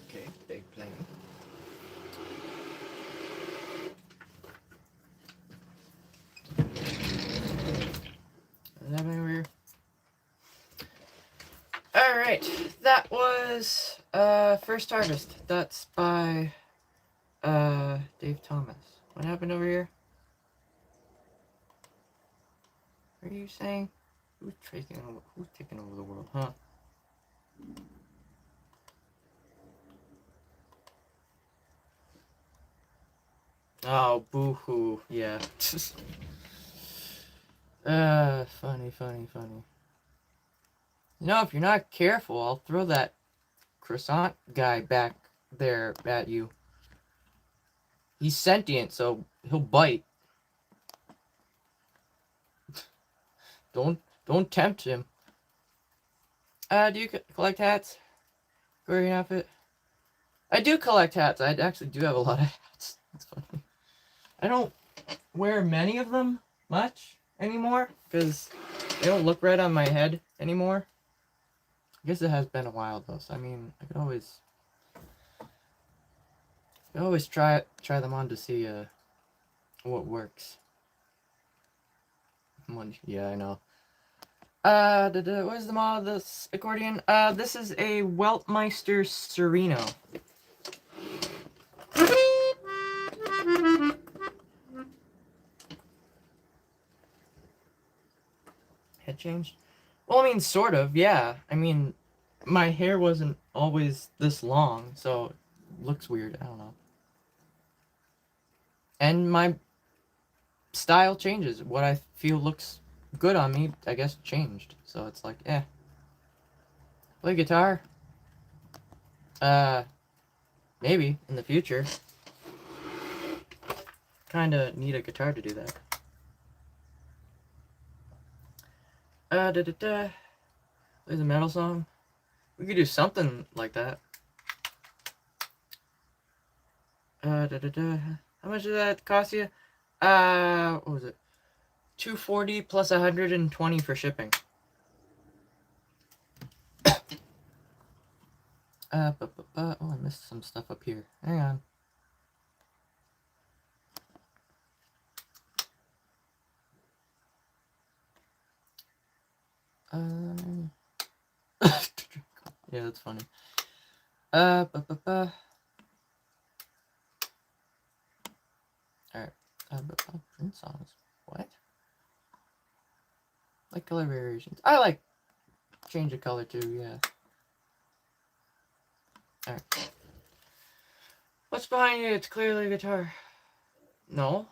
Okay, big plane. Is that over here? Alright, that was First Harvest. That's by Dave Thomas. What happened over here? What are you saying? Who's taking over the world, huh? Oh, boo-hoo. Yeah. Funny. You know, if you're not careful, I'll throw that croissant guy back there at you. He's sentient, so he'll bite. Don't tempt him. Do you collect hats? Green outfit? I do collect hats. I actually do have a lot of hats. That's funny. I don't wear many of them much anymore because they don't look right on my head anymore. I guess it has been a while though, so I mean, I could always try them on to see what works. Yeah, I know. What is the model of this accordion? This is a Weltmeister Sereno. Head changed? Well, I mean, sort of, yeah. I mean, my hair wasn't always this long, so it looks weird. I don't know. And my style changes. What I feel looks good on me, I guess, changed. So it's like, play guitar? Maybe in the future. Kinda need a guitar to do that. There's a metal song. We could do something like that. How much did that cost you? What was it? $240 plus $120 for shipping. Oh, I missed some stuff up here. Hang on. Yeah, that's funny. Alright. Print songs. What? Like color variations. I like change of color too, yeah. Alright. What's behind you? It's clearly a guitar. No.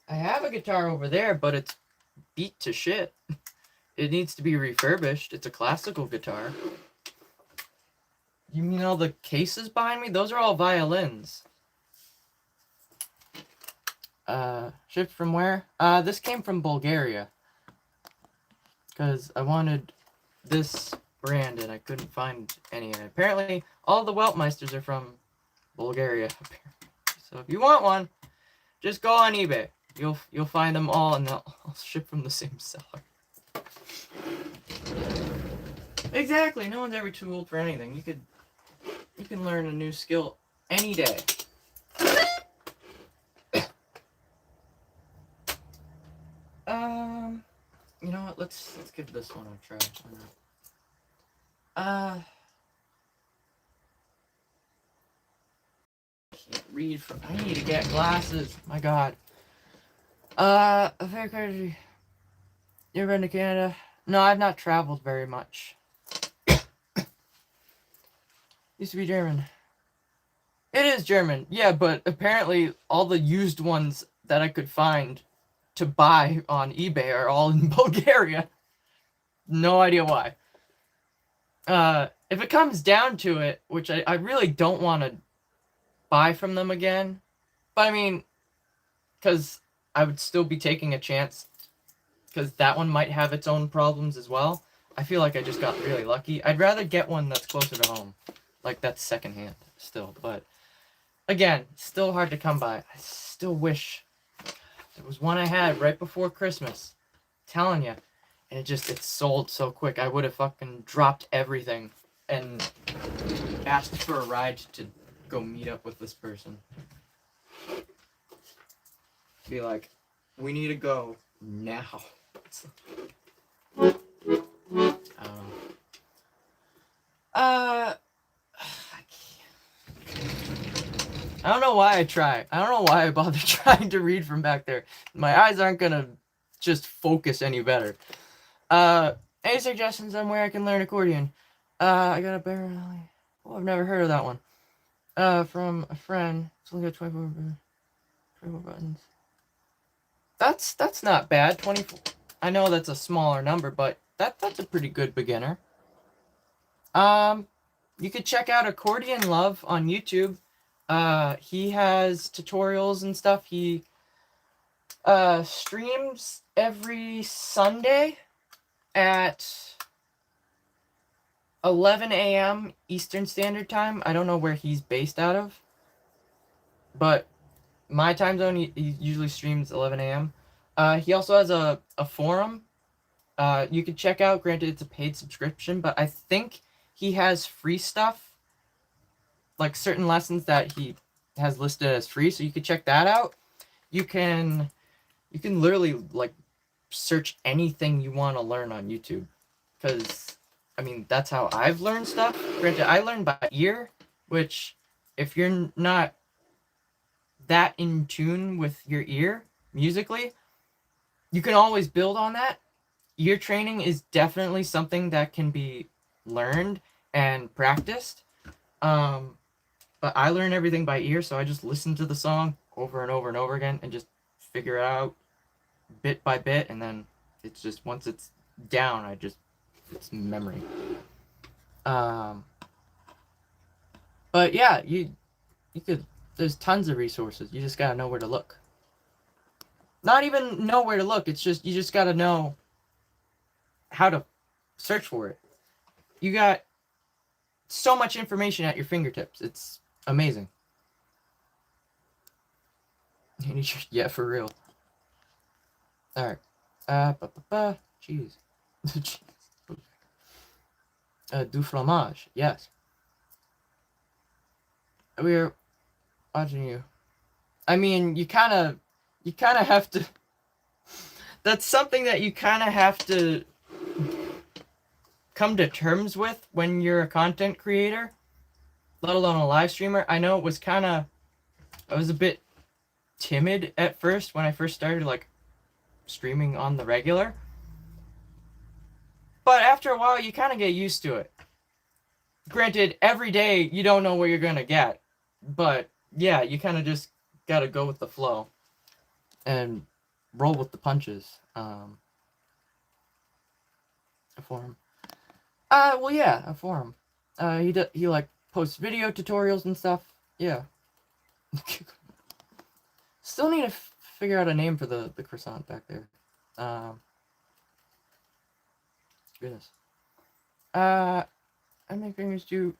I have a guitar over there, but it's beat to shit. It needs to be refurbished. It's a classical guitar. You mean all the cases behind me? Those are all violins. Shipped from where? This came from Bulgaria. Because I wanted this brand and I couldn't find any. And apparently, all the Weltmeisters are from Bulgaria. So if you want one, just go on eBay. You'll find them all, and they'll all ship from the same seller. Exactly. No one's ever too old for anything. You can learn a new skill any day. You know what? Let's give this one a try. Can't read from. I need to get glasses. My God. Very crazy. You ever been to Canada? No, I've not traveled very much. Used to be German. It is German, yeah, but apparently all the used ones that I could find to buy on eBay are all in Bulgaria. No idea why. If it comes down to it, which I really don't want to buy from them again, but I mean, because I would still be taking a chance, because that one might have its own problems as well. I feel like I just got really lucky. I'd rather get one that's closer to home. Like, that's secondhand still, but again, still hard to come by. I still wish there was one I had right before Christmas. I'm telling you. And it sold so quick. I would have fucking dropped everything and asked for a ride to go meet up with this person. Be like, we need to go now. I don't know why I try. I don't know why I bother trying to read from back there. My eyes aren't gonna just focus any better. Any suggestions on where I can learn accordion? I got a barrel. Oh, I've never heard of that one. From a friend. It's only got 24 buttons. That's not bad. 24. I know that's a smaller number, but that's a pretty good beginner. You could check out Accordion Love on YouTube. He has tutorials and stuff. He streams every Sunday at 11 a.m. Eastern Standard Time. I don't know where he's based out of, but my time zone, he usually streams 11 a.m. He also has a forum you could check out. Granted, it's a paid subscription, but I think he has free stuff, like certain lessons that he has listed as free, so you could check that out. You can literally like search anything you want to learn on YouTube, because I mean that's how I've learned stuff. Granted, I learned by ear, which if you're not that in tune with your ear musically, you can always build on that. Ear training is definitely something that can be learned and practiced. But I learn everything by ear, so I just listen to the song over and over and over again and just figure it out bit by bit, and then it's just, once it's down, it's memory. But yeah, you could, there's tons of resources. You just gotta know where to look. Not even know where to look, it's just, you just gotta know how to search for it. You got so much information at your fingertips. It's amazing. Yeah, for real. Alright. Jeez. Du fromage. Yes. We're watching you. I mean, you kind of have to... That's something that you kind of have to come to terms with when you're a content creator, let alone a live streamer. I know it was I was a bit timid at first when I first started like streaming on the regular, but after a while you kind of get used to it. Granted, every day you don't know what you're gonna get, but yeah, you kind of just gotta go with the flow and roll with the punches. A forum. Well, yeah, a forum. He like posts video tutorials and stuff. Yeah. Still need to figure out a name for the croissant back there. Goodness. How many fingers do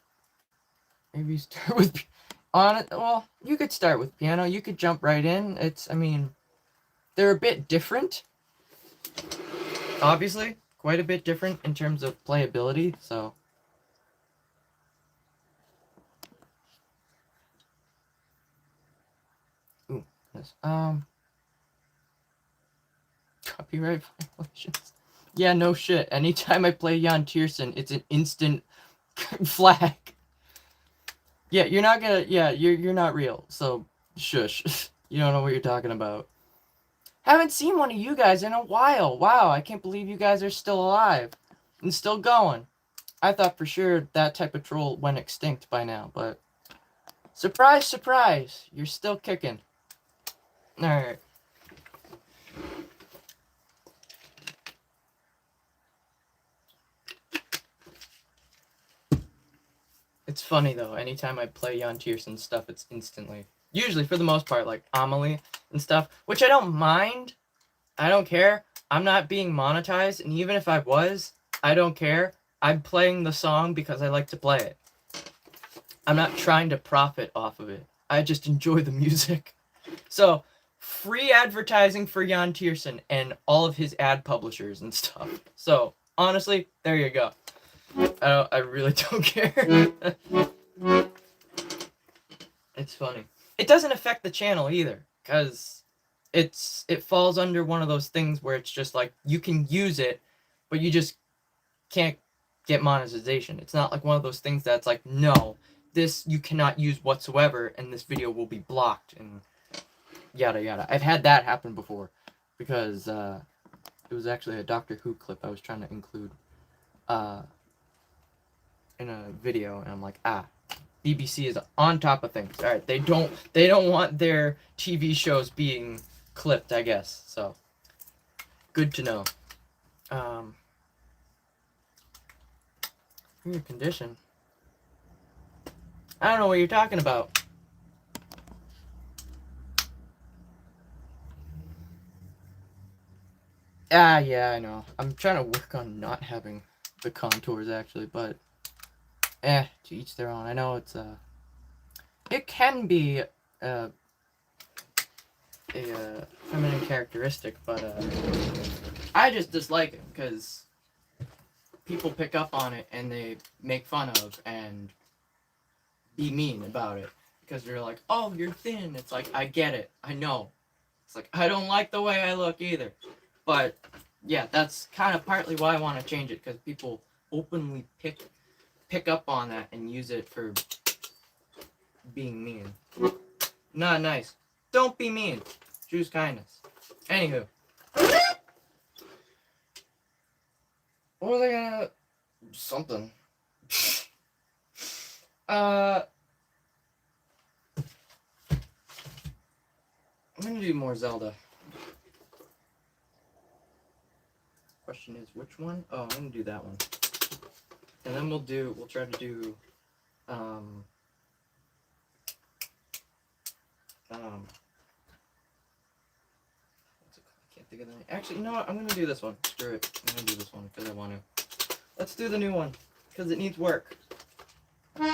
maybe start with? Well, you could start with piano. You could jump right in. I mean, they're a bit different. Obviously, quite a bit different in terms of playability, so. Ooh, yes. Copyright violations. Yeah, no shit. Anytime I play Jan Tiersen, it's an instant flag. Yeah, you're not gonna. Yeah, you're not real. So Shush. You don't know what you're talking about. Haven't seen one of you guys in a while. Wow, I can't believe you guys are still alive. And still going. I thought for sure that type of troll went extinct by now, but... Surprise, surprise! You're still kicking. Alright. It's funny though, anytime I play Jan Tiersen stuff, it's instantly... Usually, for the most part, like Amelie and stuff, which I don't mind. I don't care. I'm not being monetized, and even if I was, I don't care. I'm playing the song because I like to play it. I'm not trying to profit off of it. I just enjoy the music. So, free advertising for Jan Tiersen and all of his ad publishers and stuff. So, honestly, there you go. I really don't care. It's funny. It doesn't affect the channel either, because it falls under one of those things where it's just like, you can use it, but you just can't get monetization. It's not like one of those things that's like, no, this you cannot use whatsoever, and this video will be blocked, and yada yada. I've had that happen before, because it was actually a Doctor Who clip I was trying to include in a video, and I'm like, BBC is on top of things. All right, they don't want their TV shows being clipped, I guess. So good to know. Your condition. I don't know what you're talking about. Yeah, I know. I'm trying to work on not having the contours actually, but to each their own. I know it's it can be a feminine characteristic, but I just dislike it because people pick up on it and they make fun of and be mean about it because they're like, oh, you're thin. It's like, I get it. I know. It's like, I don't like the way I look either. But yeah, that's kind of partly why I want to change it, because people openly pick up on that and use it for being mean. Not nice. Don't be mean. Choose kindness. Anywho. What was I gonna... Something. I'm gonna do more Zelda. Question is, which one? Oh, I'm gonna do that one. And then we'll try to do, I can't think of the name. Actually, you know what? I'm gonna do this one. Screw it. I'm gonna do this one because I want to. Let's do the new one because it needs work. No.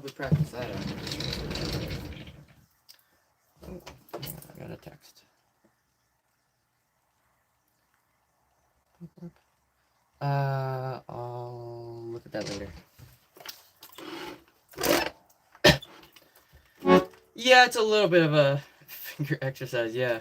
probably practice that out. Oh, I got a text. I'll look at that later. Yeah, it's a little bit of a finger exercise, yeah.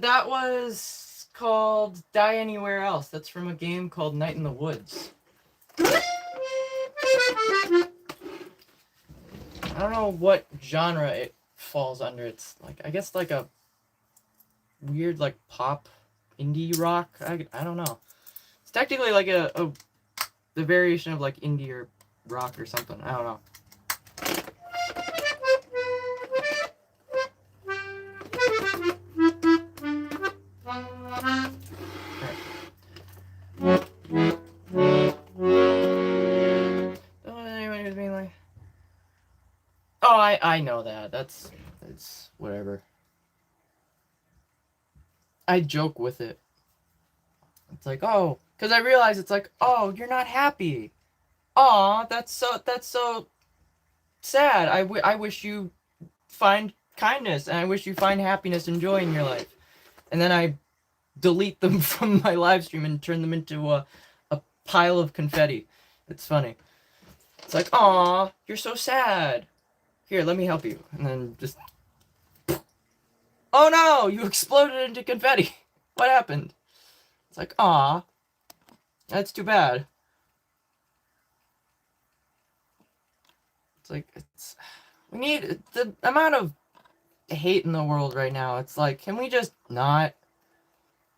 That was called Die Anywhere Else. That's from a game called Night in the Woods. I don't know what genre it falls under. It's like, I guess like a weird like pop indie rock. I don't know. It's technically like the variation of like indie or rock or something. I don't know. I know that. That's whatever. I joke with it. It's like, oh, because I realize it's like, oh, you're not happy. Aw, that's so sad. I wish you find kindness, and I wish you find happiness and joy in your life. And then I delete them from my live stream and turn them into a pile of confetti. It's funny. It's like, aw, you're so sad. Here, let me help you. And then just... Oh no! You exploded into confetti! What happened? It's like, aw. That's too bad. It's like, we need... The amount of hate in the world right now, it's like, can we just not...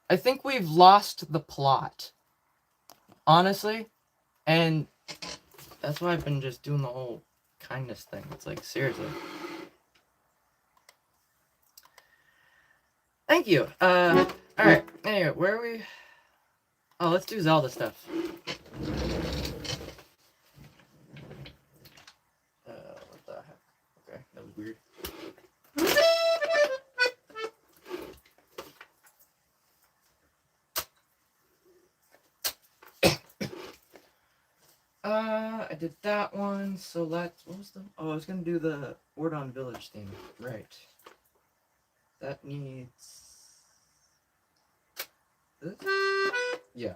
I think we've lost the plot. Honestly. And that's why I've been just doing the whole kindness thing. It's like, seriously. Thank you. Alright. Anyway, where are we? Oh, let's do Zelda stuff. What the heck? Okay, that was weird. I did that one, so let's... What was the... Oh, I was gonna do the Ordon Village theme. Right. That needs... This? Yeah.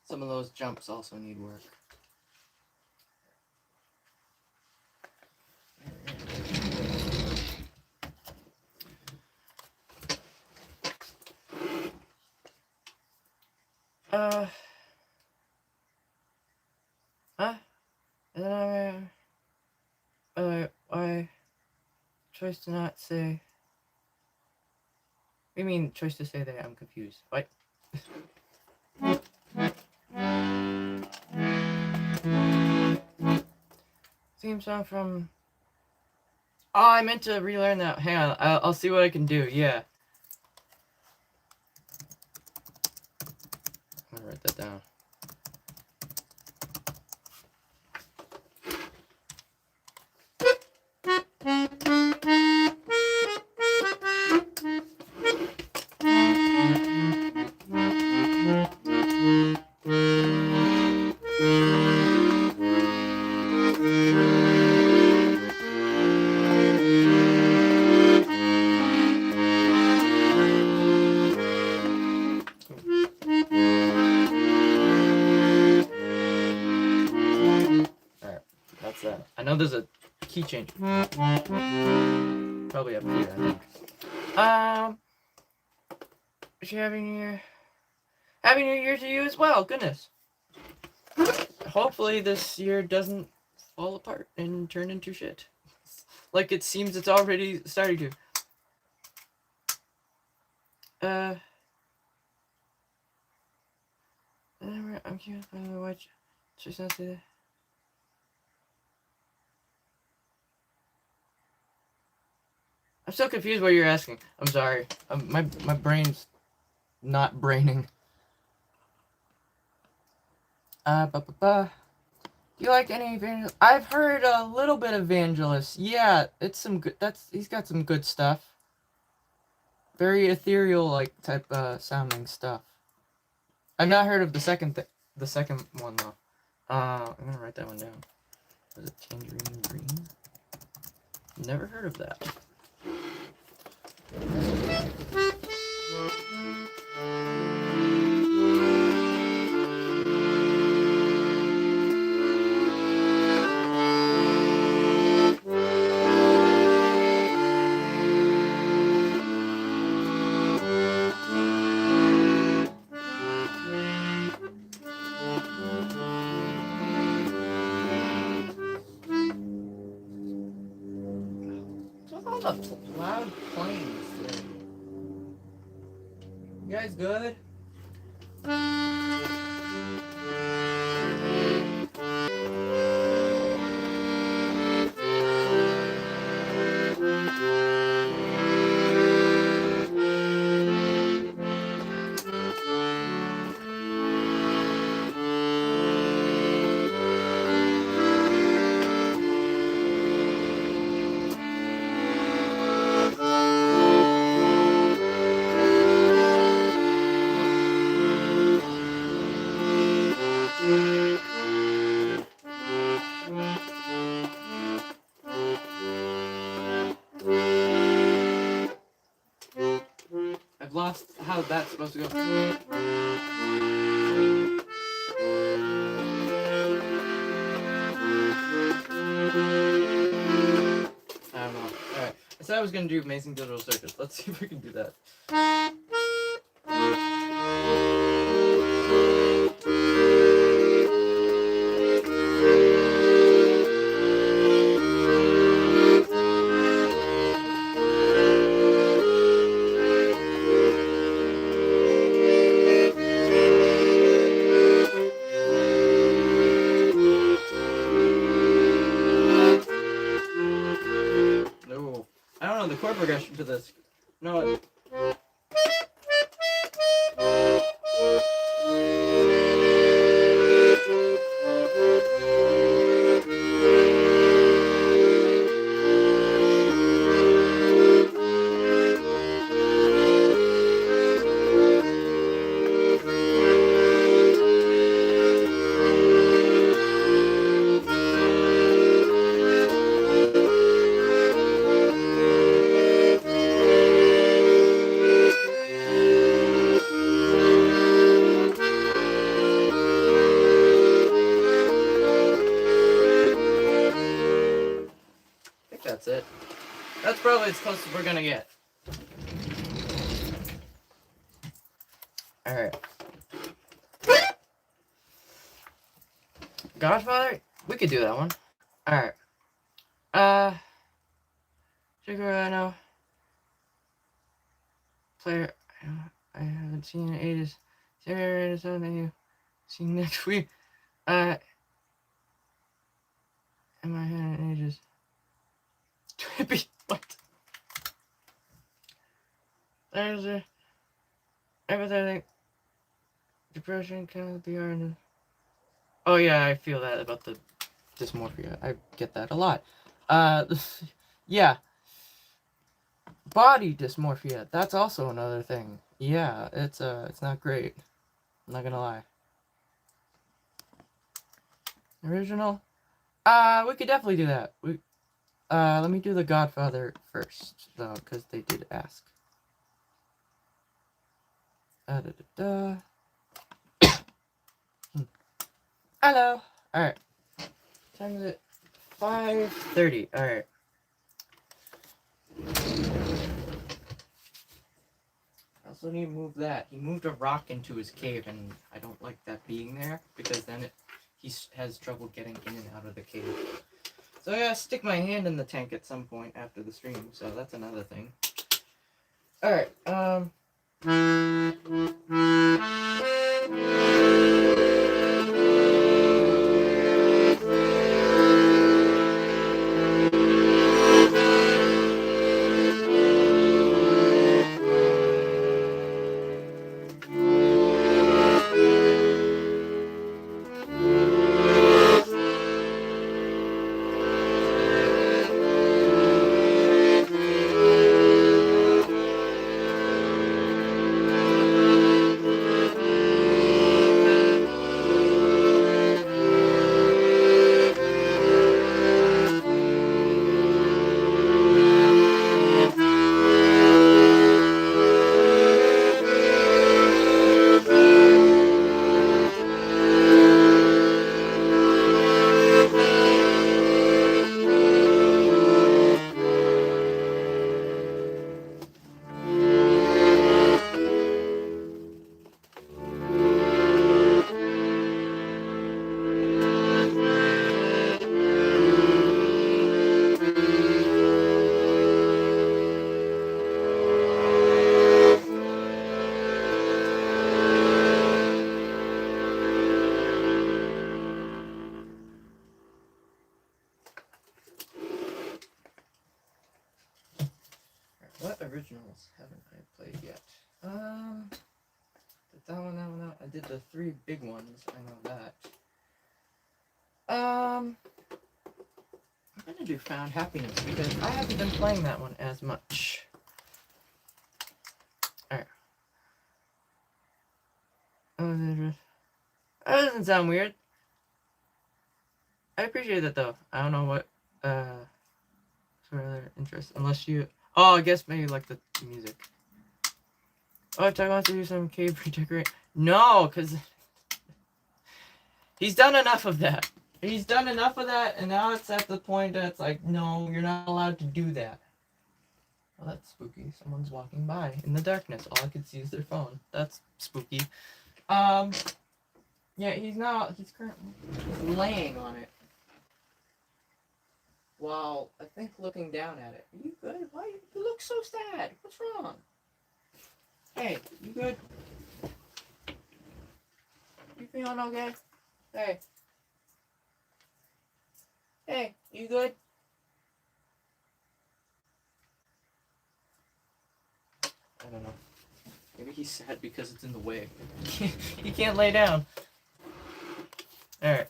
Some of those jumps also need work. And then I choice to not say. What do you mean, choice to say that? I'm confused. What? Theme song from. Oh, I meant to relearn that. Hang on, I'll see what I can do. Yeah. I'm gonna write that down. I know there's a key change. Probably up here, I think. Wish you Happy New Year. Happy New Year to you as well, goodness. Hopefully this year doesn't fall apart and turn into shit. Like it seems it's already starting to. I'm curious by the way, just not say that. I'm so confused what you're asking. I'm sorry. My brain's not braining. Do you like any Evangelist? I've heard a little bit of Evangelist. Yeah, it's some good. He's got some good stuff. Very ethereal, like type sounding stuff. I've not heard of the second one though. I'm gonna write that one down. Was it Tangerine Green? Never heard of that. What's all the loud planes today? You guys good? I've lost how that's supposed to go. I don't know. Alright. I said I was gonna do Amazing Digital Circus. Let's see if we can do that. No. I don't know the chord progression to this. No. probably as close as we're gonna get. Alright. Godfather? We could do that one. Alright. Sugar, I know. Player, I haven't seen in ages. Sarah, so that you see next week. In my head in ages. Trippy, what? There's a empathetic depression can be hard. Oh yeah, I feel that about the dysmorphia. I get that a lot. Yeah. Body dysmorphia. That's also another thing. Yeah, it's not great. I'm not gonna lie. Original? We could definitely do that. Let me do the Godfather first, though, because they did ask. Hello. Alright. Time is it? 5:30. Alright. I also need to move that. He moved a rock into his cave, and I don't like that being there, because then he has trouble getting in and out of the cave. So I gotta stick my hand in the tank at some point after the stream, so that's another thing. Alright, what originals haven't I played yet? That one out. I did the 3 big ones. I know that. I'm gonna do Found Happiness because I haven't been playing that one as much. Alright. That doesn't sound weird. I appreciate that though. I don't know what sort of other interest, unless you. Oh, I guess maybe like the music. Oh, if I want to do some cave redecorate. No, because he's done enough of that. He's done enough of that, and now it's at the point that it's like, no, you're not allowed to do that. Well, that's spooky. Someone's walking by in the darkness. All I could see is their phone. That's spooky. Yeah, he's currently laying on it. While, I think, looking down at it. Are you good? Why you look so sad? What's wrong? Hey, you good? You feeling okay? Hey. Hey, you good? I don't know. Maybe he's sad because it's in the way. He can't lay down. Alright.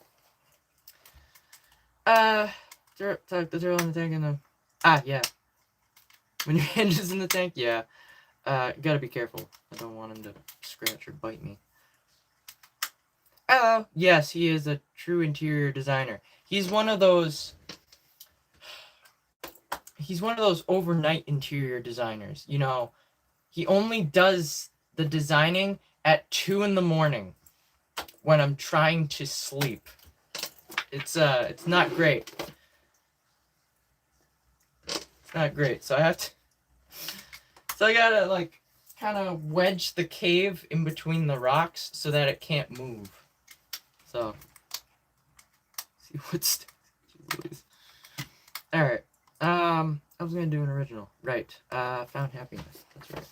Talk the turtle in the tank and the... yeah. When your hand is in the tank, yeah. You gotta be careful. I don't want him to scratch or bite me. Hello. Yes, he is a true interior designer. He's one of those overnight interior designers. You know, he only does the designing at 2 in the morning when I'm trying to sleep. It's not great. not great. So I have to. So I gotta like kind of wedge the cave in between the rocks so that it can't move. So see what's. All right. I was gonna do an original. Right. Found happiness. That's right.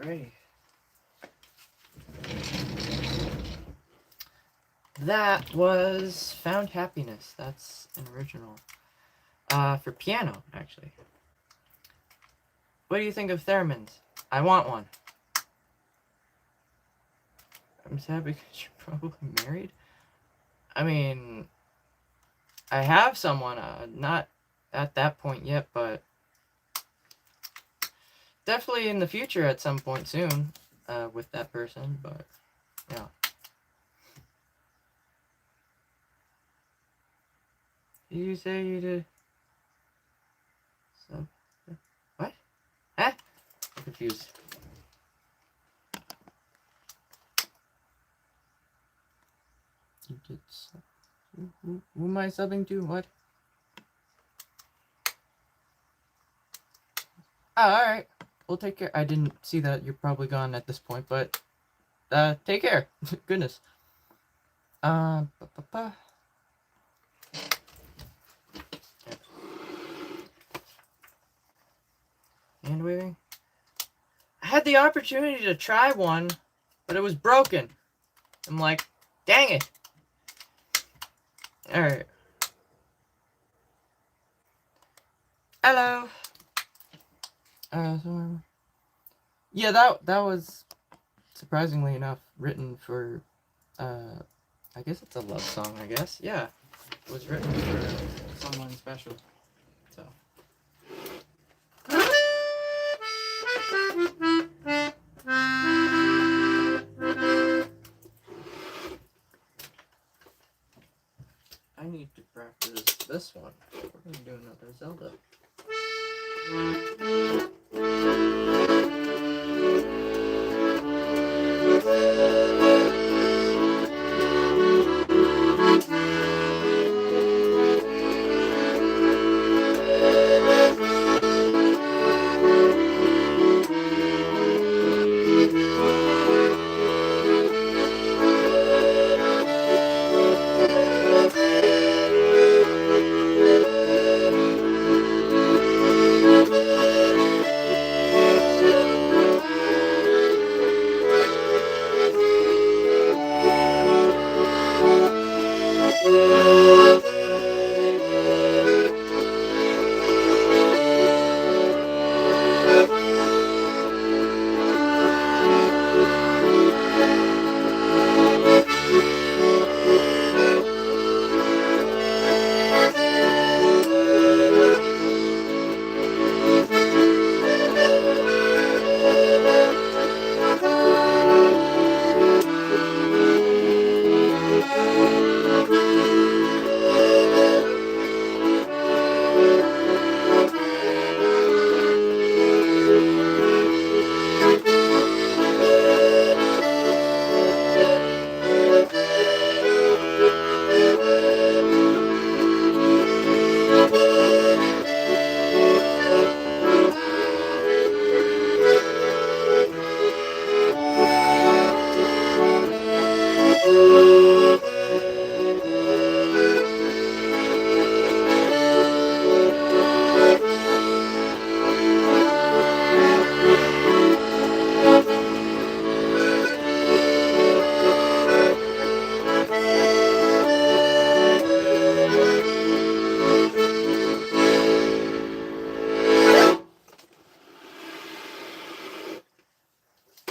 Alrighty. That was Found Happiness. That's an original. For piano, actually. What do you think of theremins? I want one. I'm sad because you're probably married. I mean, I have someone, not at that point yet, but definitely in the future at some point soon, with that person, but, yeah. You say you did... So... What? Huh? I'm confused. You did... Who am I subbing to? What? Oh, alright. We'll take care. I didn't see that. You're probably gone at this point, but... take care. Goodness. Hand waving? I had the opportunity to try one, but it was broken. I'm like, dang it. Alright. Hello. So, yeah, that was surprisingly enough written for. I guess it's a love song. I guess, yeah, it was written for someone special. So. I need to practice this one. We're gonna do another Zelda.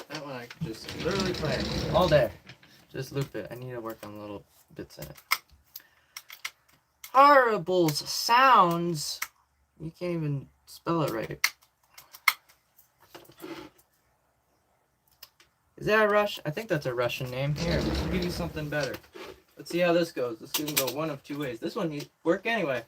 That one I could just literally play all day. Just loop it. I need to work on little bits in it. Horribles sounds. You can't even spell it right. Is that a Rush? I think that's a Russian name. Here, let's give you something better. Let's see how this goes. This can go one of two ways. This one needs work anyway.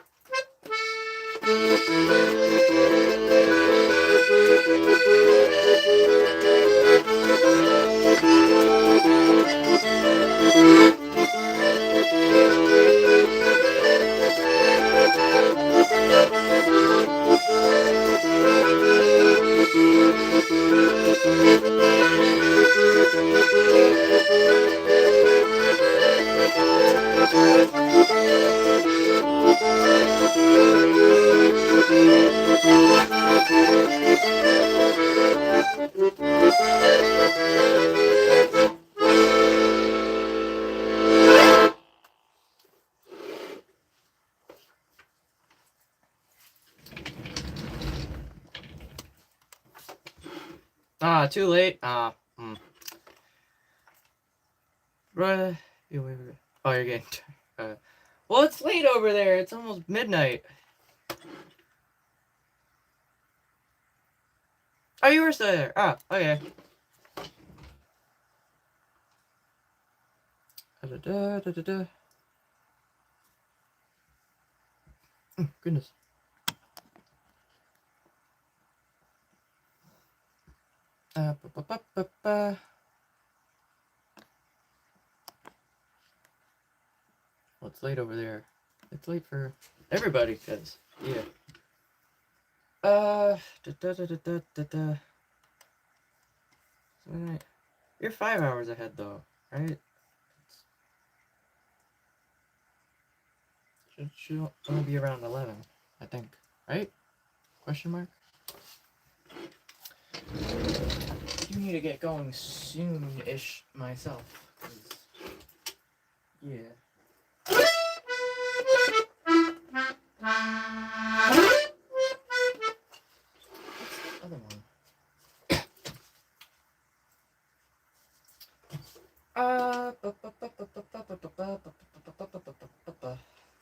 Ah, too late. Right. Oh, you're getting. Well, it's late over there. It's almost midnight. Oh, you were still there. Ah, okay. Oh, goodness. Ba, ba, ba, ba, ba. Well, it's late over there. It's late for everybody, cause yeah. Da, da, da, da, da, da, da. You're 5 hours ahead though, right? Should only be around 11, I think, right? Question mark. You need to get going soon-ish myself, 'cause, yeah. What's the other one?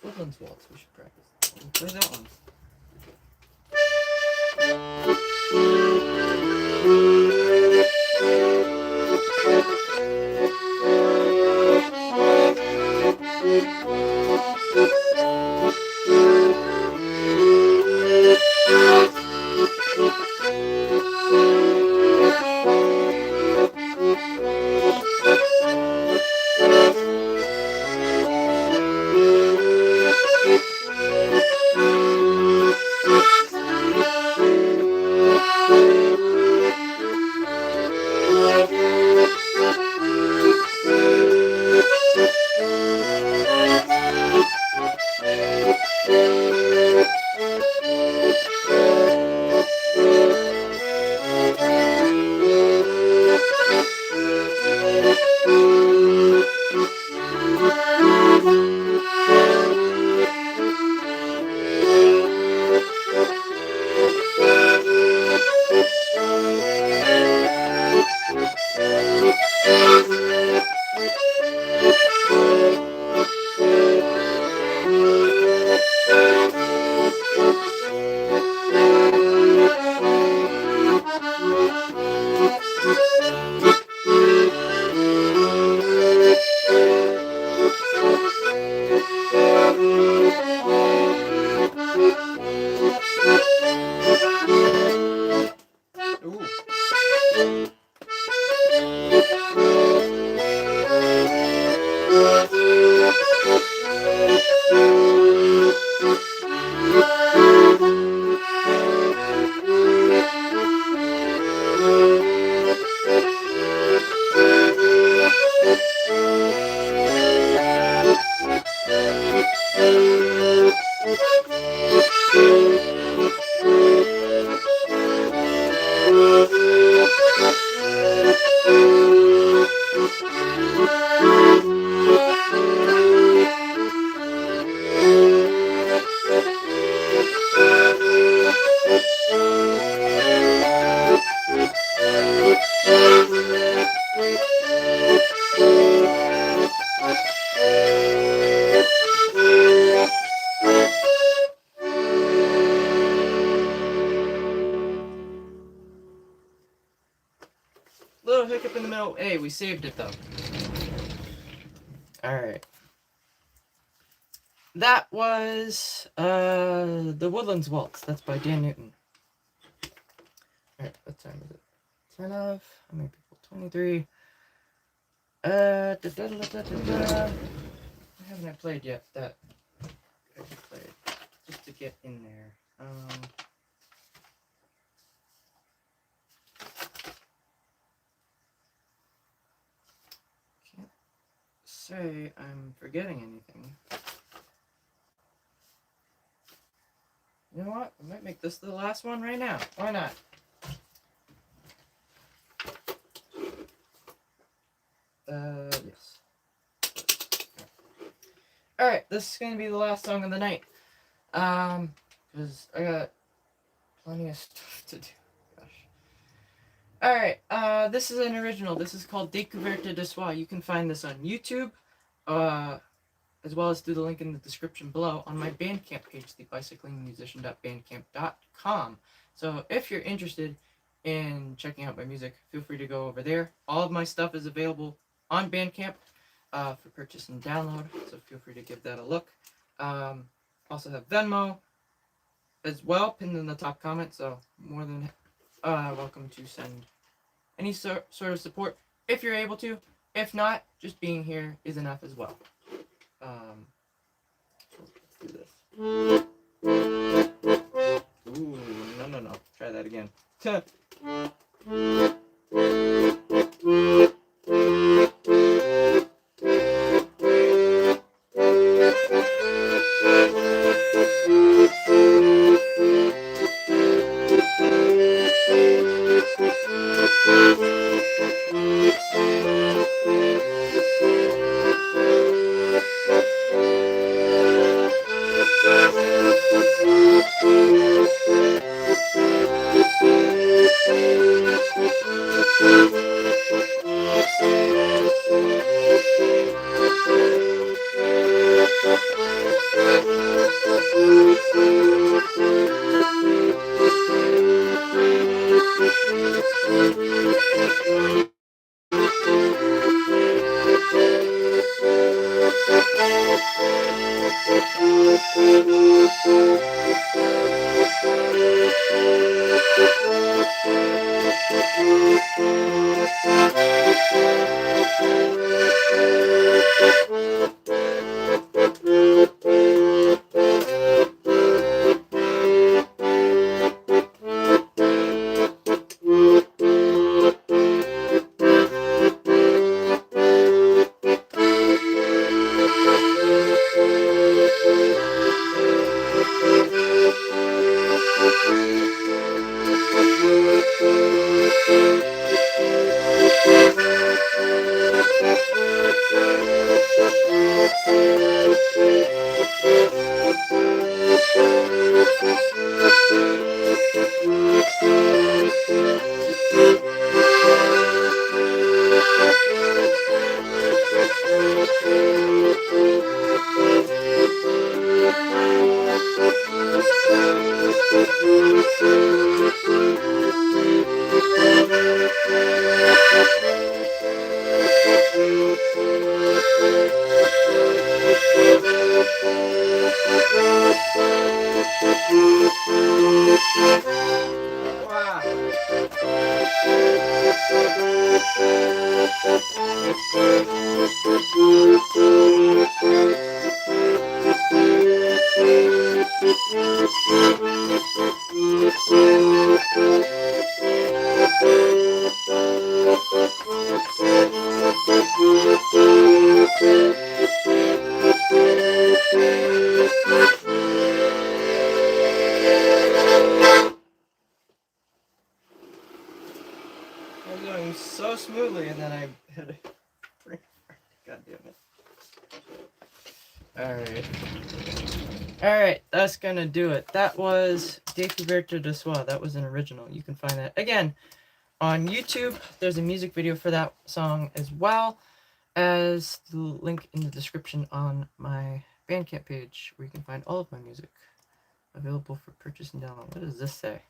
Woodlands Waltz, we should practice. We'll play that one. Little hiccup in the middle. Hey, we saved it though. Alright. That was The Woodlands Waltz. That's by Dan Newton. Alright, what time is it? 10 of. How many people? 23. What haven't I played yet that I could play just to get in there? Can't say I'm forgetting anything. You know what? I might make this the last one right now. Why not? Yes. Alright, this is gonna be the last song of the night. Because I got plenty of stuff to do. Gosh. Alright, this is an original. This is called Découverte de Soi. You can find this on YouTube, as well as through the link in the description below on my Bandcamp page, thebicyclingmusician.bandcamp.com. So if you're interested in checking out my music, feel free to go over there. All of my stuff is available on Bandcamp for purchase and download, so feel free to give that a look. Also have Venmo as well, pinned in the top comment, so more than welcome to send any sort of support if you're able to. If not, just being here is enough as well. Let's do this. Ooh, no. Try that again. So smoothly, and then I hit it. God damn it. Alright, that's gonna do it. That was Découverte de Soi. That was an original. You can find that again on YouTube. There's a music video for that song as well as the link in the description on my Bandcamp page where you can find all of my music available for purchase and download. What does this say?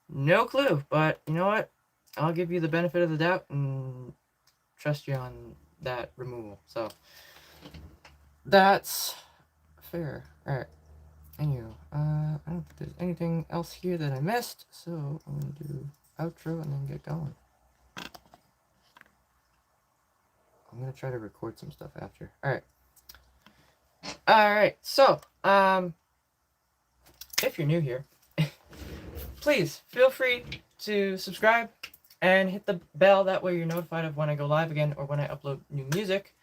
No clue, but you know what? I'll give you the benefit of the doubt and trust you on that removal. So that's fair. Alright. Anywho, I don't think there's anything else here that I missed, so I'm gonna do outro and then get going. I'm gonna try to record some stuff after. Alright, so if you're new here, please feel free to subscribe and hit the bell. That way you're notified of when I go live again or when I upload new music.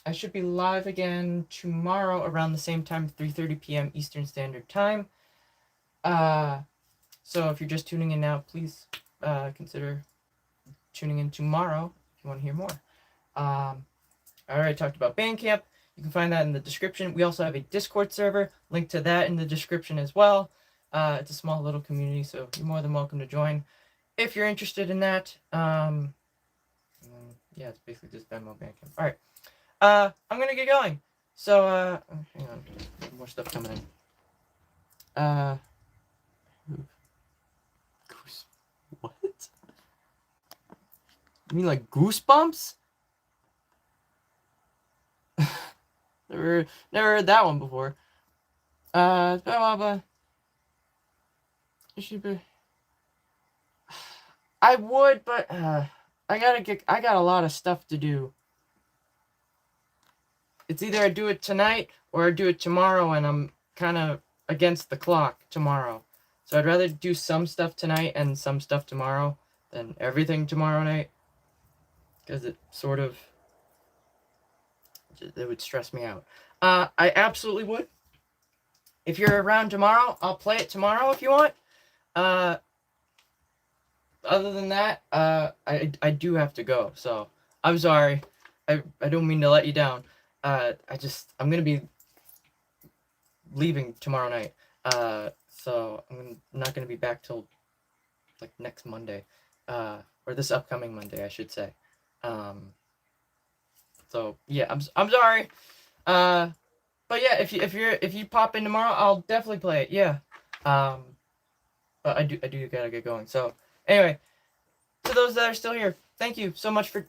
I should be live again tomorrow around the same time, 3:30 p.m. Eastern Standard Time. So if you're just tuning in now, please consider tuning in tomorrow if you want to hear more. I already talked about Bandcamp. You can find that in the description. We also have a Discord server. Link to that in the description as well. It's a small little community, so you're more than welcome to join if you're interested in that. Yeah, it's basically just Venmo, Bandcamp. All right. I'm gonna get going. So, hang on. More stuff coming in. What? You mean like Goosebumps? Never heard that one before. Blah, blah, blah. It should be. I would, but I got a lot of stuff to do. It's either I do it tonight or I do it tomorrow, and I'm kind of against the clock tomorrow. So I'd rather do some stuff tonight and some stuff tomorrow than everything tomorrow night. Because it would stress me out. I absolutely would. If you're around tomorrow, I'll play it tomorrow if you want. Other than that, I do have to go. So I'm sorry. I don't mean to let you down. I'm gonna be leaving tomorrow night. So I'm not gonna be back till like next Monday, or this upcoming Monday, I should say. So yeah, I'm sorry. But yeah, if you pop in tomorrow, I'll definitely play it. Yeah. But I do gotta get going. So anyway, to those that are still here, thank you so much for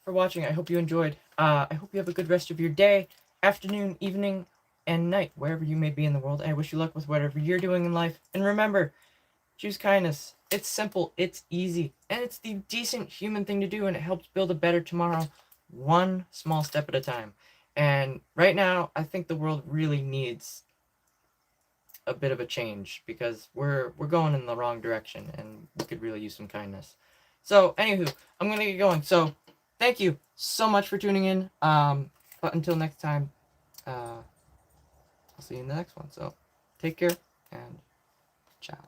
watching. I hope you enjoyed. I hope you have a good rest of your day, afternoon, evening, and night, wherever you may be in the world. I wish you luck with whatever you're doing in life. And remember, choose kindness. It's simple, it's easy, and it's the decent human thing to do, and it helps build a better tomorrow, one small step at a time. And right now, I think the world really needs a bit of a change because we're going in the wrong direction, and we could really use some kindness. So, anywho, I'm gonna get going. So, thank you so much for tuning in. But until next time, I'll see you in the next one. So, take care and ciao.